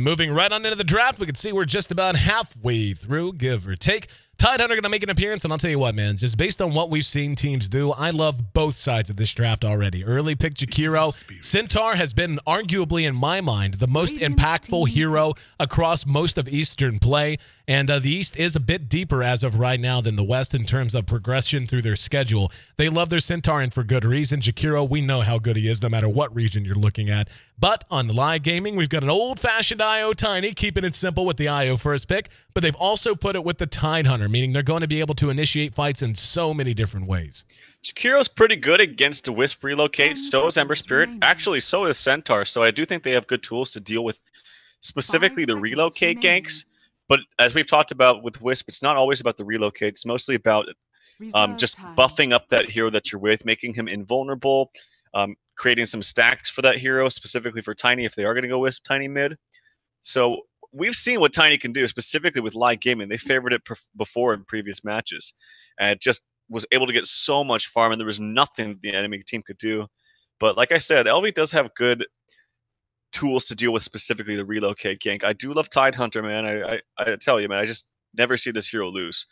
And moving right on into the draft, we can see we're just about halfway through, give or take. Tidehunter going to make an appearance, and I'll tell you what, man, just based on what we've seen teams do, I love both sides of this draft already. Early pick Jakiro. Centaur has been arguably, in my mind, the most impactful hero across most of Eastern play, and the East is a bit deeper as of right now than the West in terms of progression through their schedule. They love their Centaur, and for good reason. Jakiro, we know how good he is no matter what region you're looking at. But on LAI Gaming, we've got an old-fashioned IO Tiny, keeping it simple with the IO first pick, but they've also put it with the Tidehunter, meaning they're going to be able to initiate fights in so many different ways. Jakiro's pretty good against the Wisp relocate, so is Ember Spirit. Actually, so is Centaur, so I do think they have good tools to deal with specifically the relocate ganks. But as we've talked about with Wisp, it's not always about the relocate. It's mostly about just buffing up that hero that you're with, making him invulnerable, creating some stacks for that hero, specifically for Tiny if they are going to go Wisp Tiny mid. So we've seen what Tiny can do, specifically with LAI Gaming. They favored it before in previous matches, and it just was able to get so much farm, and there was nothing the enemy team could do. But like I said, LV does have good tools to deal with specifically the relocate gank. I do love Tidehunter, man. I tell you, man, I just never see this hero lose.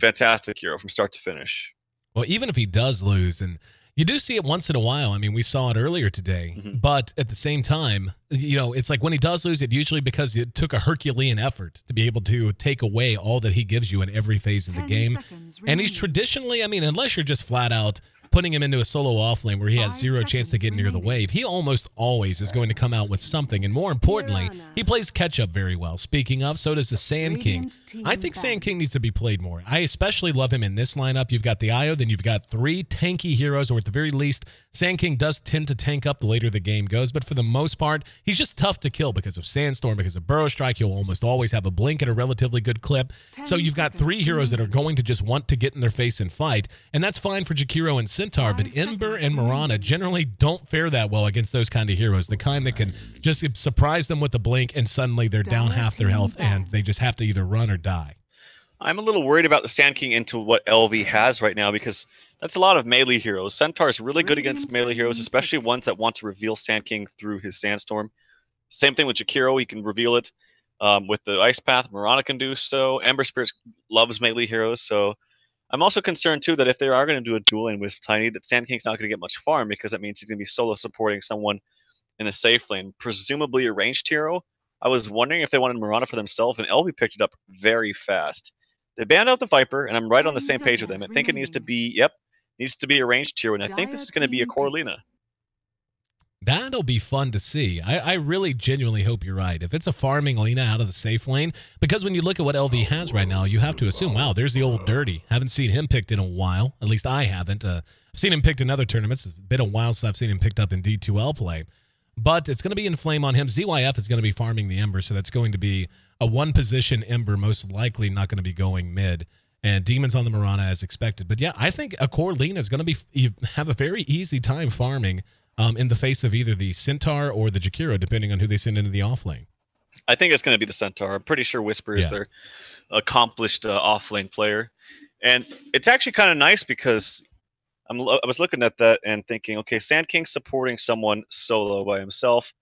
Fantastic hero from start to finish. Well, even if he does lose, and you do see it once in a while. I mean, we saw it earlier today, but at the same time, you know, it's like when he does lose, it usually because it took a Herculean effort to be able to take away all that he gives you in every phase of the game. And he's traditionally, I mean, unless you're just flat out putting him into a solo offlane where he has zero chance to get near the wave, he almost always is going to come out with something. And more importantly, he plays catch-up very well. Speaking of, so does the Sand King. I think Sand King needs to be played more. I especially love him in this lineup. You've got the IO, then you've got three tanky heroes, or at the very least, Sand King does tend to tank up the later the game goes, but for the most part, he's just tough to kill because of Sandstorm, because of Burrow Strike. He'll almost always have a blink at a relatively good clip. So you've got three heroes that are going to just want to get in their face and fight, and that's fine for Jakiro and Centaur, but Ember and Mirana generally don't fare that well against those kind of heroes, the kind that can just surprise them with a blink and suddenly they're down half their health and they just have to either run or die. I'm a little worried about the Sand King into what LV has right now, because that's a lot of melee heroes. Centaur is really good against melee heroes, especially ones that want to reveal Sand King through his Sandstorm. Same thing with Jakiro, he can reveal it with the Ice Path. Mirana can do so. Ember Spirit loves melee heroes, so I'm also concerned, too, that if they are going to do a duel lane with Tiny, that Sand King's not going to get much farm, because that means he's going to be solo supporting someone in the safe lane, presumably a ranged hero. I was wondering if they wanted Mirana for themselves, and LB picked it up very fast. They banned out the Viper, and I'm right on the same page with them. I think it needs to be, needs to be a ranged hero, and I think this is going to be a Corlina. That'll be fun to see. I really genuinely hope you're right. If it's a farming Lina out of the safe lane, because when you look at what LV has right now, you have to assume, wow, there's the old Dirty. Haven't seen him picked in a while. At least I haven't. I've seen him picked in other tournaments. It's been a while since I've seen him picked up in D2L play. But it's going to be in flame on him. ZYF is going to be farming the Ember, so that's going to be a one-position Ember, most likely not going to be going mid. And Demons on the Mirana as expected. But yeah, I think a Corlina is going to have a very easy time farming in the face of either the Centaur or the Jakiro, depending on who they send into the offlane. I think it's going to be the Centaur. I'm pretty sure Whisper is their accomplished offlane player. And it's actually kind of nice because I was looking at that and thinking, okay, Sand King supporting someone solo by himself.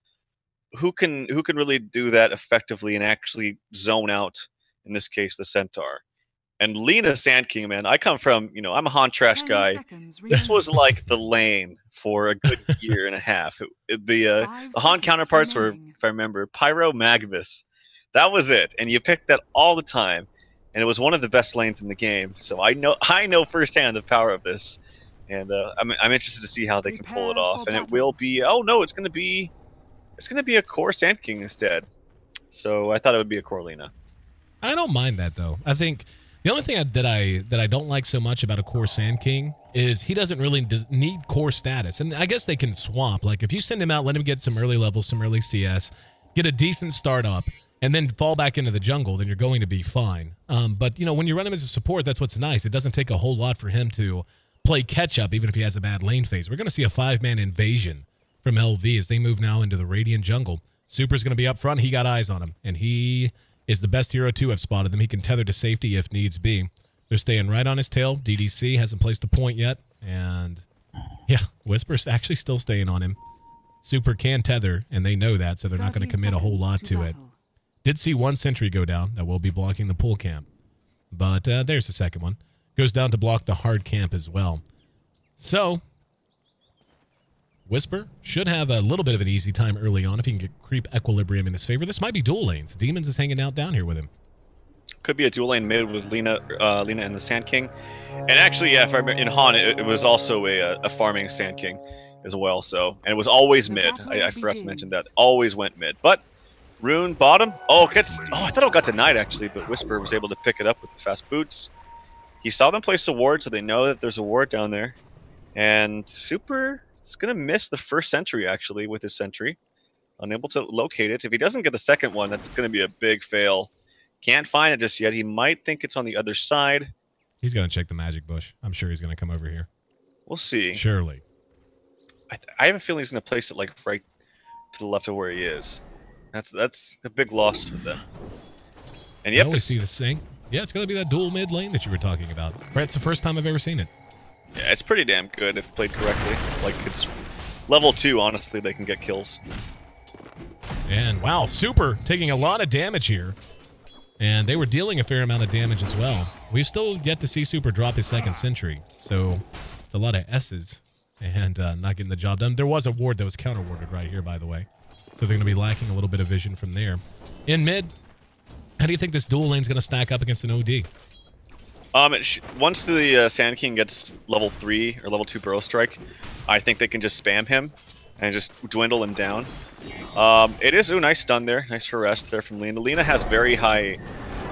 Who can really do that effectively and actually zone out, in this case, the Centaur? And Lina Sand King, man, I come from, I'm a Han Trash guy. This was like the lane for a good year and a half. The Han counterparts were, if I remember, Pyro Magnus. That was it. And you picked that all the time. And it was one of the best lanes in the game. So I know firsthand the power of this. And I'm interested to see how they can pull it off. And it will be, it's going to be a core Sand King instead. So I thought it would be a core Lina. I don't mind that, though. I think the only thing that I don't like so much about a core Sand King is he doesn't really need core status. And I guess they can swap. Like, if you send him out, let him get some early levels, some early CS, get a decent start up, and then fall back into the jungle, then you're going to be fine. But, when you run him as a support, that's what's nice. It doesn't take a whole lot for him to play catch-up, even if he has a bad lane phase. We're going to see a 5-man invasion from LV as they move now into the Radiant jungle. Super's going to be up front. He got eyes on him, and he is the best hero to have spotted them. He can tether to safety if needs be. They're staying right on his tail. DDC hasn't placed a point yet. And, yeah, Whisper's actually still staying on him. Super can tether, and they know that, so they're not going to commit a whole lot to it. Did see one sentry go down that will be blocking the pool camp. But there's the second one. Goes down to block the hard camp as well. So, Whisper should have a little bit of an easy time early on if he can get creep equilibrium in his favor. This might be dual lanes. Demons is hanging out down here with him. Could be a dual lane mid with Lina and the Sand King. And actually, yeah, if I remember, in Han, it was also a farming Sand King as well. So, and it was always mid. I forgot to mention that. Always went mid. But Rune bottom. Oh, I thought it got denied actually, but Whisper was able to pick it up with the fast boots. He saw them place a ward, so they know that there's a ward down there. And Super is going to miss the first sentry actually with his sentry. Unable to locate it. If he doesn't get the second one, that's going to be a big fail. Can't find it just yet. He might think it's on the other side. He's going to check the magic bush. I'm sure he's going to come over here. We'll see. Surely. I have a feeling he's going to place it like right to the left of where he is. That's a big loss for them. And yep, we see the same. Yeah, it's going to be that dual mid lane that you were talking about. Brett, it's the first time I've ever seen it. Yeah, it's pretty damn good if played correctly. Like, it's level 2, honestly, they can get kills. And wow, Super taking a lot of damage here. And they were dealing a fair amount of damage as well. We've still yet to see Super drop his second sentry. So it's a lot of S's and not getting the job done. There was a ward that was counter-warded right here, by the way. So they're going to be lacking a little bit of vision from there. In mid, how do you think this dual lane is going to stack up against an OD? Once the Sand King gets level 3 or level 2 Burrow Strike, I think they can just spam him and just dwindle him down. It is, nice stun there. Nice harass there from Lina. Lina has very high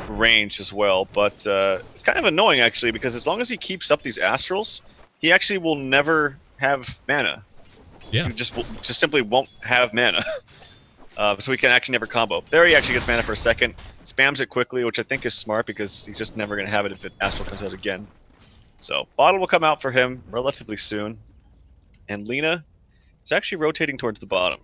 range as well, but it's kind of annoying actually because as long as he keeps up these astrals, he actually will never have mana. Yeah. He just simply won't have mana. So he can actually never combo. There he actually gets mana for a second, spams it quickly, which I think is smart because he's just never going to have it if it astral comes out again. So bottle will come out for him relatively soon. And Lina is actually rotating towards the bottom.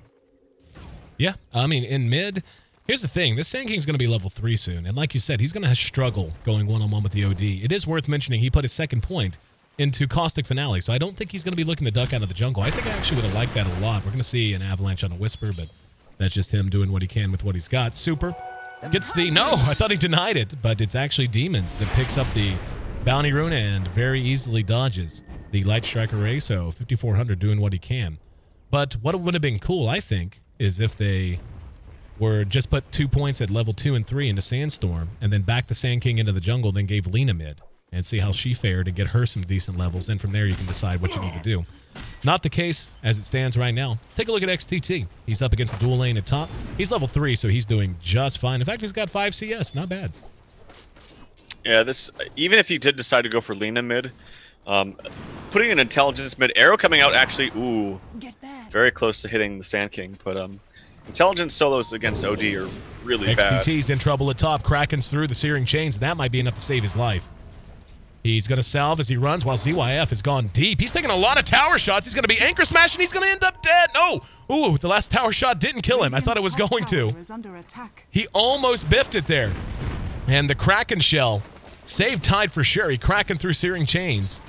Yeah, I mean, in mid, here's the thing. This Sand King's going to be level 3 soon. And like you said, he's going to struggle going one-on-one with the OD. It is worth mentioning he put his second point into Caustic Finale, so I don't think he's going to be looking to duck out of the jungle. I think I actually would have liked that a lot. We're going to see an avalanche on a Whisper, but that's just him doing what he can with what he's got. Super gets the... No, I thought he denied it, but it's actually Demons that picks up the Bounty Rune and very easily dodges the Light Strike Array, so 5400 doing what he can. But what would have been cool, I think, is if they were just put 2 points at level 2 and 3 into Sandstorm, and then back the Sand King into the jungle, then gave Lina mid, and see how she fared and get her some decent levels. Then from there, you can decide what you need to do. Not the case as it stands right now. Let's take a look at XTT. He's up against a dual lane at top. He's level 3, so he's doing just fine. In fact, he's got 5 CS. Not bad. Yeah, this even if you did decide to go for Lina mid, putting an intelligence mid, arrow coming out actually, ooh, very close to hitting the Sand King. But intelligence solos against OD are really bad. XTT's in trouble at top. Kraken's through the Searing Chains, and that might be enough to save his life. He's going to salve as he runs while ZYF has gone deep. He's taking a lot of tower shots. He's going to be anchor smashing. He's going to end up dead. No. Ooh, the last tower shot didn't kill him. I thought it was going to. He almost biffed it there. And the Kraken shell saved Tide for sure. He Kraken through Searing Chains.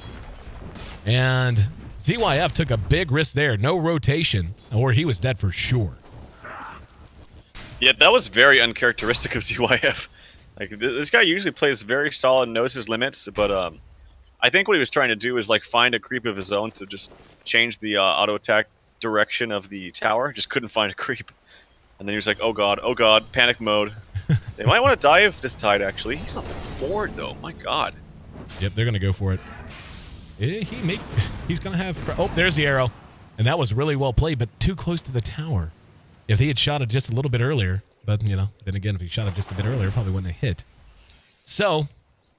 And ZYF took a big risk there. No rotation, or he was dead for sure. Yeah, that was very uncharacteristic of ZYF. Like, this guy usually plays very solid, knows his limits, but I think what he was trying to do is like find a creep of his own to just change the auto attack direction of the tower. Just couldn't find a creep, and then he was like, "Oh god, panic mode." They might want to dive this Tide actually. He's level 4 though. My god. Yep, they're gonna go for it. He's gonna have. Oh, there's the arrow, and that was really well played, but too close to the tower. If he had shot it just a little bit earlier. But, you know, then again, if he shot it just a bit earlier, probably wouldn't have hit. So,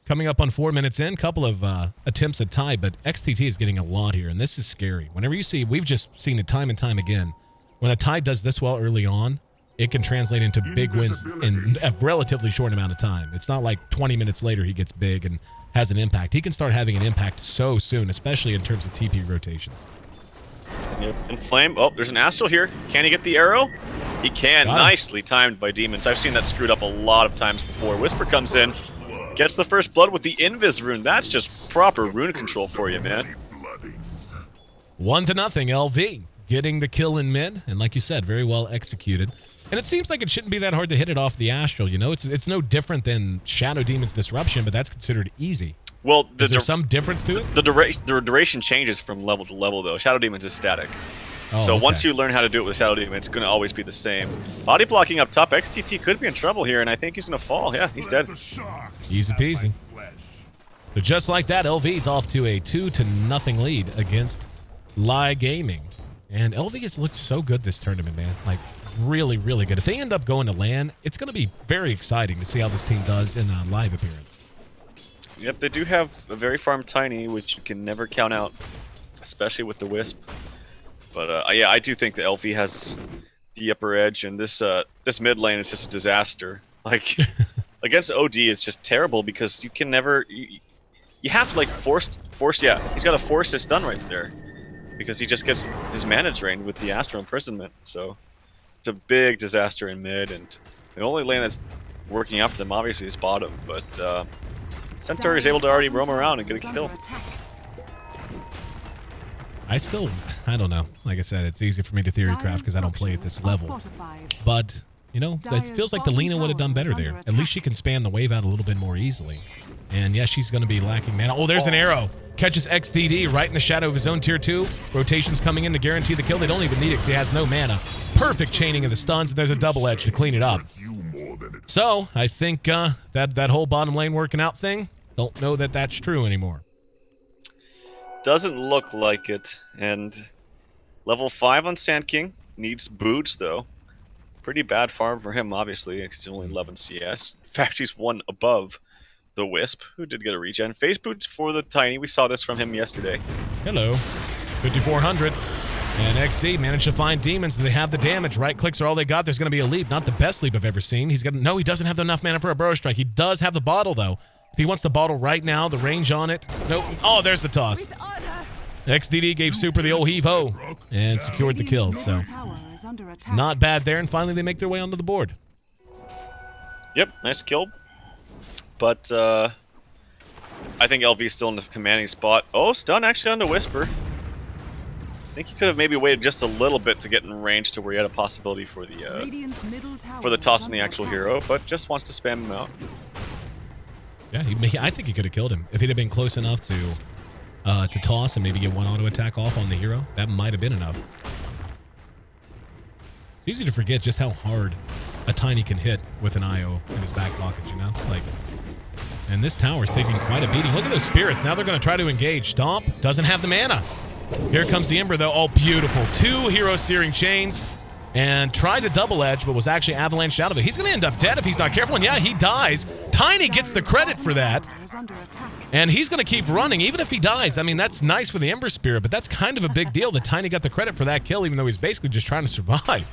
coming up on 4 minutes in, couple of attempts at Tide, but XTT is getting a lot here, and this is scary. Whenever you see, we've just seen it time and time again, when a Tide does this well early on, it can translate into big wins in a relatively short amount of time. It's not like 20 minutes later he gets big and has an impact. He can start having an impact so soon, especially in terms of TP rotations. Yep. And Flame, oh, there's an Astral here. Can he get the arrow? He can. Nicely timed by Demons. I've seen that screwed up a lot of times before. Whisper comes in, gets the first blood with the Invis rune. That's just proper rune control for you, man. 1-0 LV. getting the kill in mid, and like you said, very well executed. And it seems like it shouldn't be that hard to hit it off the Astral, you know? It's no different than Shadow Demon's Disruption, but that's considered easy. Well, is there some difference to it? The duration changes from level to level, though. Shadow Demon's is static. Oh, so okay. once you learn how to do it with Shadow Demon, it's going to always be the same. Body blocking up top, XTT could be in trouble here, and I think he's going to fall. Yeah, he's dead. Easy peasy. So just like that, LV's off to a 2-0 lead against LAI Gaming. And LV has looked so good this tournament, man. Like, really, really good. If they end up going to LAN, it's going to be very exciting to see how this team does in a live appearance. Yep, they do have a very farm Tiny, which you can never count out, especially with the Wisp. But yeah, I do think the LV has the upper edge, and this this mid lane is just a disaster. Like, against OD, it's just terrible because you can never... You have to, like, force... Yeah, he's got to force his stun right there. Because he just gets his mana drained with the Astral Imprisonment, so it's a big disaster in mid, and the only lane that's working out for them obviously is bottom, but Centaur is able to already roam around and get a kill. I don't know. Like I said, it's easy for me to theory craft because I don't play at this level. But, you know, it feels like the Lina would have done better there. At least she can span the wave out a little bit more easily. And yeah, she's going to be lacking mana. Oh, there's an arrow. Catches XDD right in the shadow of his own tier 2. Rotations coming in to guarantee the kill. They don't even need it because he has no mana. Perfect chaining of the stuns, and there's a double edge to clean it up. So, I think that whole bottom lane working out thing, don't know that that's true anymore. Doesn't look like it. And level 5 on Sand King. Needs boots, though. Pretty bad farm for him, obviously. He's only 11 CS. In fact, he's one above the Wisp, who did get a regen. Phase boots for the Tiny. We saw this from him yesterday. Hello. 5,400. And XC managed to find demons, and they have the damage. Right clicks are all they got. There's going to be a leap. Not the best leap I've ever seen. He's got no, he doesn't have enough mana for a burrow strike. He does have the bottle, though. If he wants the bottle right now, the range on it. Nope. Oh, there's the toss. XDD gave Super the old heave-ho and secured the kill. So not bad there. And finally, they make their way onto the board. Yep, nice kill. But I think LV's still in the commanding spot. Oh, stun actually on the Whisper. I think he could have maybe waited just a little bit to get in range to where he had a possibility for the toss in the actual hero, but just wants to spam him out. Yeah, I think he could have killed him if he'd have been close enough to toss and maybe get one auto attack off on the hero. That might have been enough. It's easy to forget just how hard a Tiny can hit with an IO in his back pocket, you know? Like, and this tower's taking quite a beating. Look at those spirits. Now they're going to try to engage. Stomp doesn't have the mana. Here comes the Ember, though. Oh, beautiful. 2 hero searing chains. And tried to double edge, but was actually avalanched out of it. He's going to end up dead if he's not careful. And yeah, he dies. Tiny gets the credit for that. And he's going to keep running, even if he dies. I mean, that's nice for the Ember Spirit, but that's kind of a big deal that Tiny got the credit for that kill, even though he's basically just trying to survive.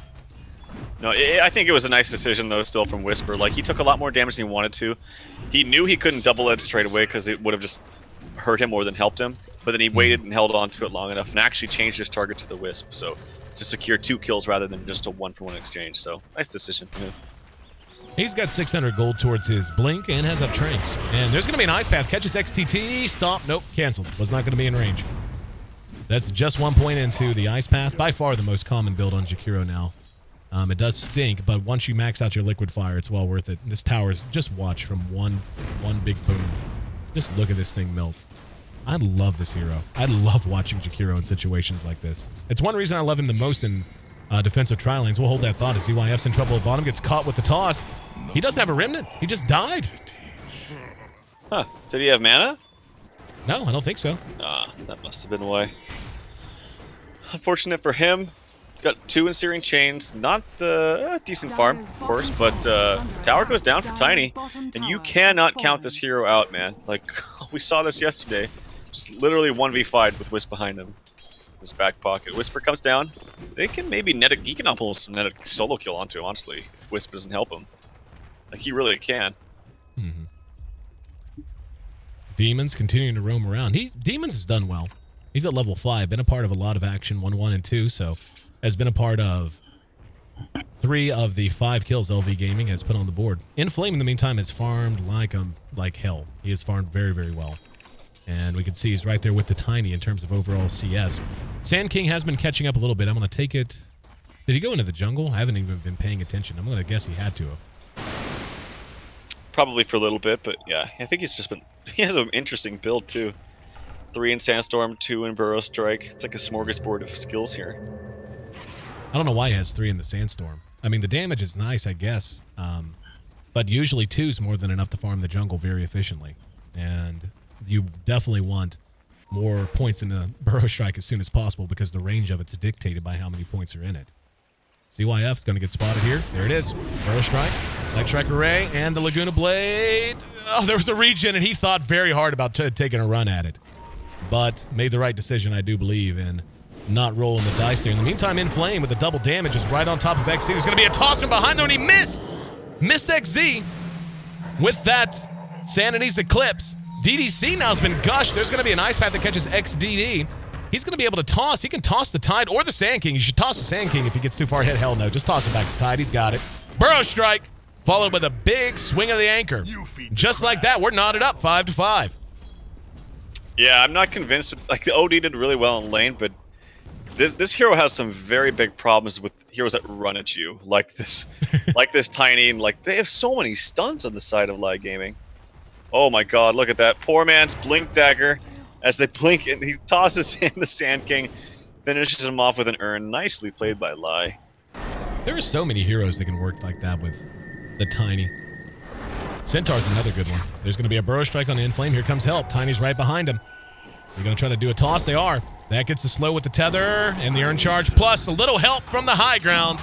No, I think it was a nice decision, though, still from Whisper. Like, he took a lot more damage than he wanted to. He knew he couldn't double edge straight away because it would have just hurt him more than helped him. But then he waited and held on to it long enough and actually changed his target to the Wisp. So, to secure 2 kills rather than just a 1-for-1 exchange. So, nice decision. Yeah. He's got 600 gold towards his Blink and has up Tranks. And there's going to be an Ice Path. Catches XTT. Stomp. Nope. Canceled. Was not going to be in range. That's just 1 point into the Ice Path. By far the most common build on Jakiro now. It does stink, but once you max out your Liquid Fire, it's well worth it. This tower's just watch from one big boom. Just look at this thing melt. I love this hero. I love watching Jakiro in situations like this. It's one reason I love him the most in defensive tri lanes. We'll hold that thought as ZYF's in trouble at bottom. Gets caught with the toss. He doesn't have a Remnant. He just died. Huh. Did he have mana? No, I don't think so. Ah, that must have been why. Unfortunate for him. Got 2 Ensearing Chains. Not the decent farm, of course, but tower goes down for Tiny. And you cannot count this hero out, man. Like, we saw this yesterday. Just literally 1v5 with Wisp behind him. His back pocket. Whisper comes down. They can maybe net a... He can almost net a solo kill onto him, honestly, if Wisp doesn't help him. Like, he really can. Demons continuing to roam around. Demons has done well. He's at level 5. Been a part of a lot of action, 1, 1, and 2, so... has been a part of 3 of the 5 kills LV Gaming has put on the board. Inflame, in the meantime, has farmed like hell. He has farmed very, very well. And we can see he's right there with the Tiny in terms of overall CS. Sand King has been catching up a little bit. I'm going to take it. Did he go into the jungle? I haven't even been paying attention. I'm going to guess he had to have. Probably for a little bit, but yeah, I think he's just been... He has an interesting build, too. 3 in Sandstorm, 2 in Burrow Strike. It's like a smorgasbord of skills here. I don't know why he has 3 in the Sandstorm. I mean, the damage is nice, I guess. But usually 2 is more than enough to farm the jungle very efficiently. And you definitely want more points in the Burrow Strike as soon as possible because the range of it's dictated by how many points are in it. CYF's going to get spotted here. There it is. Burrow Strike, Light Strike Array, and the Laguna Blade. Oh, there was a regen, and he thought very hard about taking a run at it. But made the right decision, I do believe, in not rolling the dice there. In the meantime, In Flame with the double damage is right on top of XZ. There's going to be a toss from behind there, and he missed! Missed XZ with that Sanity's Eclipse. DDC now has been gushed. There's going to be an Ice Path that catches XDD. He's going to be able to toss. He can toss the Tide or the Sand King. You should toss the Sand King if he gets too far ahead. Hell no. Just toss it back to Tide. He's got it. Burrow Strike, followed with a big swing of the anchor. Just like that, we're knotted up 5-5. Yeah, I'm not convinced. Like, the OD did really well in lane, but this hero has some very big problems with heroes that run at you, like this, like this Tiny. Like, they have so many stuns on the side of LAI Gaming. Oh my God, look at that poor man's Blink Dagger. As they blink, and he tosses in the Sand King, finishes him off with an urn. Nicely played by LAI. There are so many heroes that can work like that with the Tiny. Centaur's another good one. There's going to be a Burrow Strike on the In Flame. Here comes help. Tiny's right behind him. They're going to try to do a toss. They are. That gets the slow with the tether and the urn charge, plus a little help from the high ground.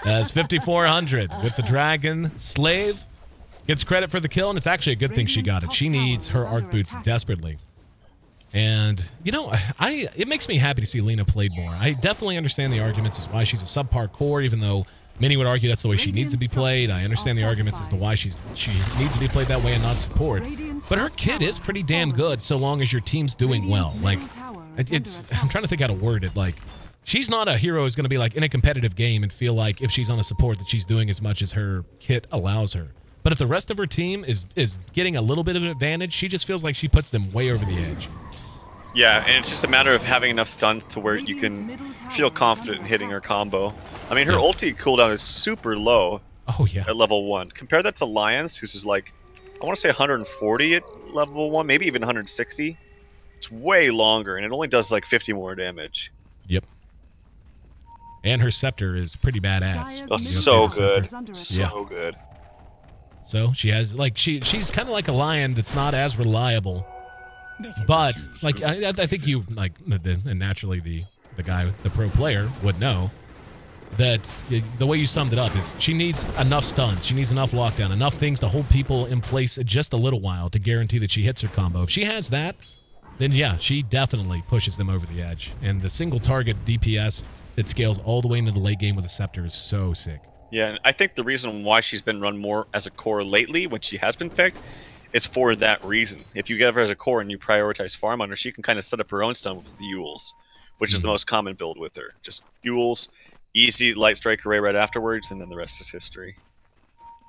As 5,400 with the Dragon Slave. Gets credit for the kill, and it's actually a good thing she got it. She needs her Arc Boots desperately. And, you know, it makes me happy to see Lina played more. I definitely understand the arguments as why she's a subpar core, even though many would argue that's the way she needs to be played. I understand the arguments as to why she needs to be played that way and not support. But her kit is pretty damn good so long as your team's doing well. Like, I'm trying to think how to word it. Like, she's not a hero who's going to be, like, in a competitive game and feel like if she's on a support that she's doing as much as her kit allows her. But if the rest of her team is getting a little bit of an advantage, she just feels like she puts them way over the edge. Yeah, and it's just a matter of having enough stun to where you can feel confident in hitting her combo. I mean, her ulti cooldown is super low at level 1. Compare that to Lion's, who's is like, I want to say 140 at level 1, maybe even 160. It's way longer, and it only does like 50 more damage. Yep. And her Scepter is pretty badass. Oh, so good. So good. So she has, like, she's kind of like a Lion that's not as reliable. But, like, I think you, like, and naturally the guy, the pro player, would know that the way you summed it up is she needs enough stuns, she needs enough lockdown, enough things to hold people in place just a little while to guarantee that she hits her combo. If she has that, then yeah, she definitely pushes them over the edge. And the single target DPS that scales all the way into the late game with a Scepter is so sick. Yeah, and I think the reason why she's been run more as a core lately, when she has been picked, is for that reason. If you get her as a core and you prioritize farm on her, she can kind of set up her own stun with the Yules, which is the most common build with her. Just Yules, easy Light Strike Array right afterwards, and then the rest is history.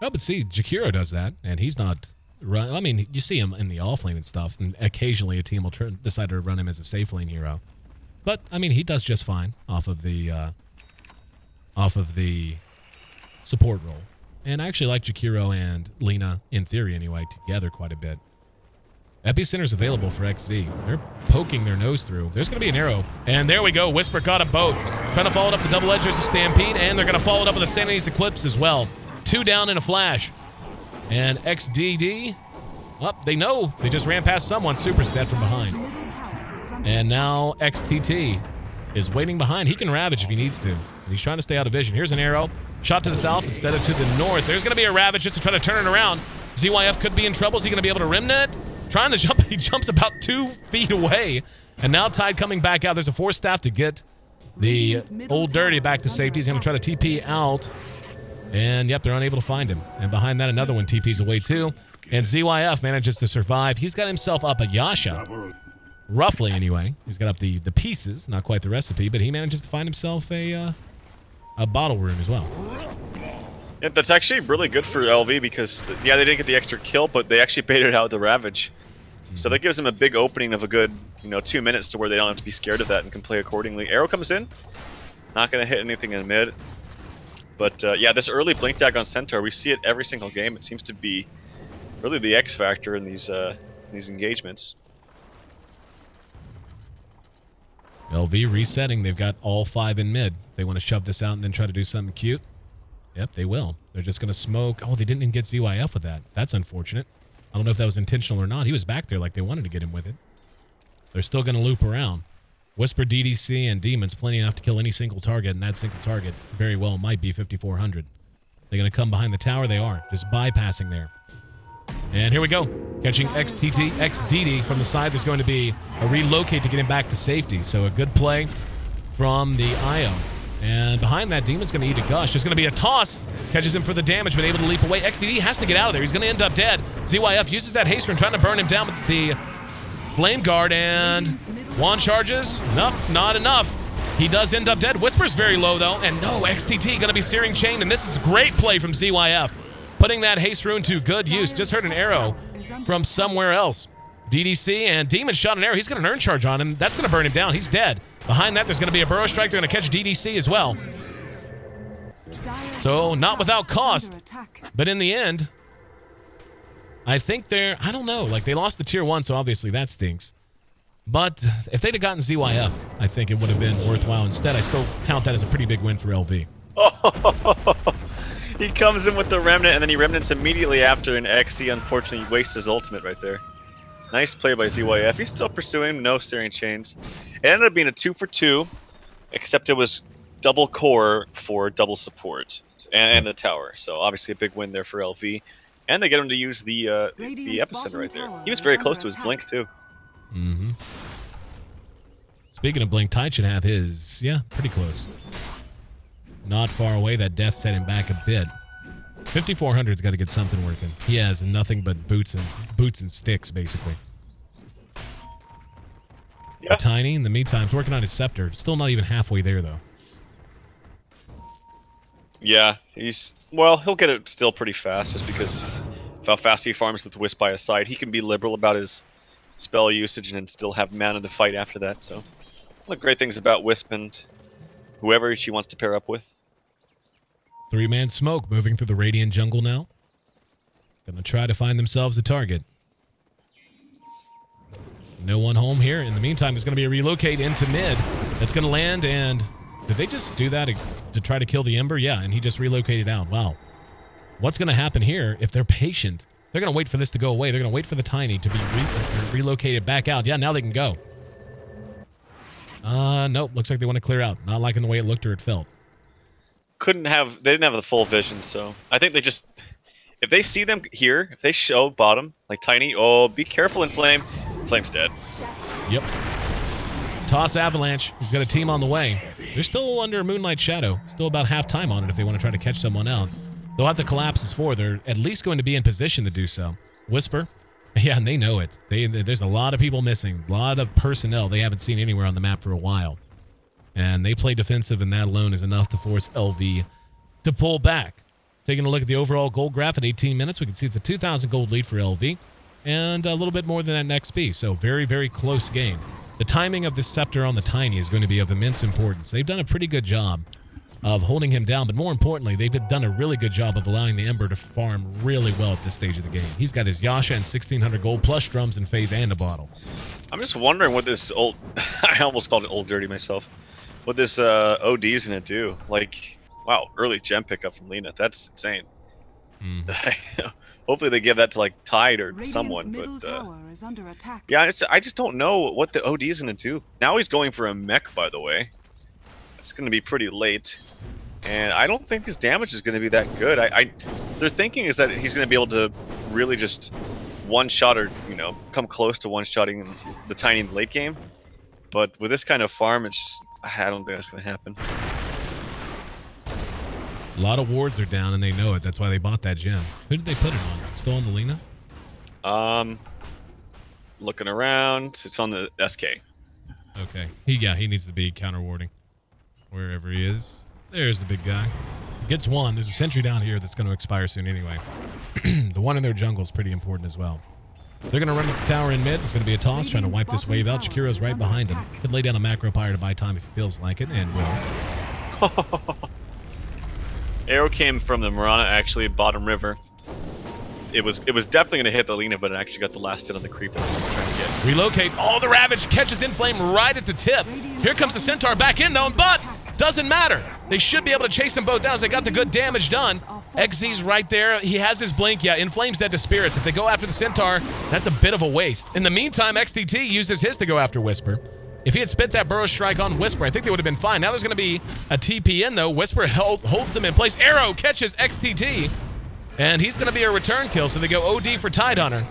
Oh, but see, Jakiro does that, and he's not run. I mean, you see him in the off lane and stuff, and occasionally a team will decide to run him as a safe lane hero. But I mean, he does just fine off of the support role. And I actually like Jakiro and Lina, in theory anyway, together quite a bit. Epicenter's available for XZ. They're poking their nose through. There's going to be an arrow. And there we go. Whisper got them both. Trying to follow it up the double edge. There's a Stampede. And they're going to follow it up with a Sanity's Eclipse as well. 2 down in a flash. And XDD, they know. They just ran past someone. Super's dead from behind. And now XTT is waiting behind. He can Ravage if he needs to. And he's trying to stay out of vision. Here's an arrow. Shot to the south instead of to the north. There's going to be a Ravage just to try to turn it around. ZYF could be in trouble. Is he going to be able to rim net? Trying to jump. He jumps about 2 feet away. And now Tide coming back out. There's a Force Staff to get the Old Dirty back to safety. He's going to try to TP out. And, yep, they're unable to find him. And behind that, another one TP's away, too. And ZYF manages to survive. He's got himself up a Yasha. Roughly, anyway. He's got up the pieces. Not quite the recipe, but he manages to find himself a bottle room as well. Yeah, that's actually really good for LV because, yeah, they didn't get the extra kill, but they actually baited out the Ravage. So that gives them a big opening of a good, 2 minutes to where they don't have to be scared of that and can play accordingly. Arrow comes in. Not going to hit anything in mid. But yeah, this early blink tag on Centaur, we see it every single game. It seems to be really the X factor in these engagements. LV resetting. They've got all 5 in mid. They want to shove this out and then try to do something cute. Yep, they will. They're just going to smoke. Oh, they didn't even get ZYF with that. That's unfortunate. I don't know if that was intentional or not. He was back there like they wanted to get him with it. They're still going to loop around. Whisper, DDC, and Demons plenty enough to kill any single target, and that single target very well might be 5400. They're going to come behind the tower. They are. Just bypassing there. And here we go. Catching XDD from the side. There's going to be a relocate to get him back to safety. So a good play from the IO. And behind that, Demon's going to eat a gush. There's going to be a toss. Catches him for the damage, but able to leap away. XDD has to get out of there. He's going to end up dead. ZYF uses that haste rune, trying to burn him down with the flame guard. And one charges. Nope, not enough. He does end up dead. Whisper's very low, though. And no, XTT going to be searing chain. And this is a great play from ZYF. Putting that haste rune to good use. Just heard an arrow from somewhere else. DDC and Demon shot an arrow. He's got an urn charge on him. That's going to burn him down. He's dead. Behind that, there's going to be a burrow strike. They're going to catch DDC as well. So, not without cost. But in the end, I think they're, I don't know. Like, they lost the tier 1, so obviously that stinks. But if they'd have gotten ZYF, I think it would have been worthwhile. Instead, I still count that as a pretty big win for LV. Oh, he comes in with the Remnant, and then he Remnants immediately after an X. He unfortunately wastes his ultimate right there. Nice play by ZYF. He's still pursuing, no searing chains. It ended up being a 2 for 2, except it was double core for double support and the tower. So obviously a big win there for LV. And they get him to use the epicenter right there. He was very close to his blink too. Mm-hmm. Speaking of blink, Tide should have his. Yeah, pretty close. Not far away. That death set him back a bit. 5400's got to get something working. He has nothing but boots and sticks, basically. Yeah. Tiny, in the meantime, is working on his scepter. Still not even halfway there, though. Yeah, he'll get it still pretty fast, just because of how fast he farms with Wisp by his side. He can be liberal about his spell usage and still have mana to fight after that. So, one of the great things about Wisp and whoever she wants to pair up with. 3-man smoke moving through the Radiant jungle now. Gonna try to find themselves a target. No one home here. In the meantime, there's gonna be a relocate into mid. That's gonna land, and did they just do that to try to kill the Ember? Yeah, and he just relocated out. Wow. What's gonna happen here if they're patient? They're gonna wait for this to go away. They're gonna wait for the Tiny to be relocated back out. Yeah, now they can go. Nope. Looks like they want to clear out. Not liking the way it looked or it felt. They didn't have the full vision, so I think they just, if they see them here, if they show bottom, like Tiny, oh, be careful in Flame. Flame's dead. Yep. Toss Avalanche. He's got a team on the way. They're still under Moonlight Shadow. Still about half time on it if they want to try to catch someone out. They'll have to collapse as 4. They're at least going to be in position to do so. Whisper. Yeah, and they know it. There's a lot of people missing. A lot of personnel they haven't seen anywhere on the map for a while. And they play defensive, and that alone is enough to force LV to pull back. Taking a look at the overall gold graph at 18 minutes, we can see it's a 2,000 gold lead for LV. And a little bit more than that XP. So very, very close game. The timing of this scepter on the Tiny is going to be of immense importance. They've done a pretty good job of holding him down, but more importantly, they've done a really good job of allowing the Ember to farm really well at this stage of the game. He's got his Yasha and 1,600 gold plus drums and phase and a bottle. I'm just wondering what this old... I almost called it Old Dirty myself. What this OD is going to do. Like, wow, early gem pickup from Lena. That's insane. Hopefully they give that to, like, Tide or someone. But yeah, I just don't know what the OD is going to do. Now he's going for a mech, by the way. It's going to be pretty late. And I don't think his damage is going to be that good. Their thinking is that he's going to be able to really just one-shot or, come close to one-shotting the Tiny in the late game. But with this kind of farm, it's just, I don't think that's going to happen. A lot of wards are down, and they know it. That's why they bought that gem. Who did they put it on? Still on the Lena? Looking around. It's on the SK. Okay. He needs to be counter-warding. Wherever he is. There's the big guy. Gets one. There's a sentry down here that's going to expire soon anyway. The one in their jungle is pretty important as well. They're going to run at the tower in mid. There's going to be a toss trying to wipe this wave out. Jakiro's right behind him. Could lay down a macro pyre to buy time if he feels like it, and will. Arrow came from the Mirana, actually, bottom river. It was definitely going to hit the Lina, but it actually got the last hit on the creep that I was trying to get. Relocate. Oh, the Ravage catches Inflame right at the tip. Here comes the Centaur back in, though, but doesn't matter. They should be able to chase them both down as they got the good damage done. XZ's right there. He has his blink. Yeah, Inflame's dead to Spirits. If they go after the Centaur, that's a bit of a waste. In the meantime, XTT uses his to go after Whisper. If he had spit that Burrow Strike on Whisper, I think they would have been fine. Now there's going to be a TP in, though. Whisper holds them in place. Arrow catches XTT, and he's going to be a return kill, so they go OD for Tidehunter.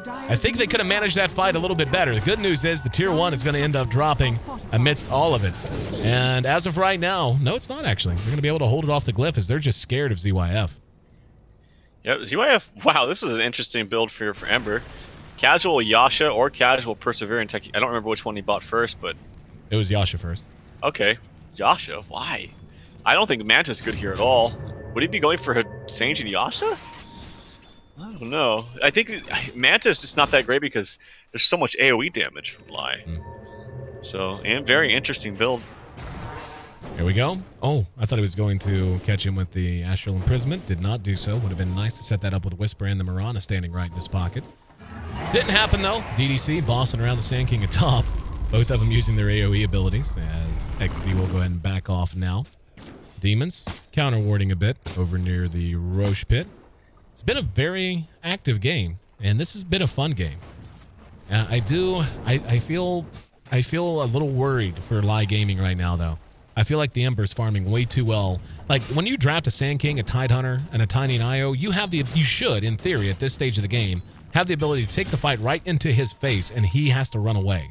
I think they could have managed that fight a little bit better. The good news is the tier 1 is going to end up dropping amidst all of it. And as of right now, no, it's not actually. They're going to be able to hold it off the glyph as they're just scared of ZYF. Yeah, ZYF, wow, this is an interesting build for Ember. Casual Yasha or casual Perseverance. I don't remember which one he bought first, but... It was Yasha first. Okay. Yasha? Why? I don't think Manta's good here at all. Would he be going for a Sange and Yasha? I don't know. I think Manta's just not that great because there's so much AoE damage from LAI. So, and very interesting build. Here we go. Oh, I thought he was going to catch him with the Astral Imprisonment. Did not do so. Would have been nice to set that up with Whisper and the Mirana standing right in his pocket. Didn't happen, though. DDC bossing around the Sand King atop. Both of them using their AoE abilities, as XZ will go ahead and back off now. Demons counter-warding a bit over near the Roche Pit. It's been a very active game, and this has been a fun game. I feel a little worried for LAI Gaming right now, though. I feel like the Ember's farming way too well. Like, when you draft a Sand King, a Tidehunter, and a Tiny Nio, you should, in theory, at this stage of the game, have the ability to take the fight right into his face, and he has to run away.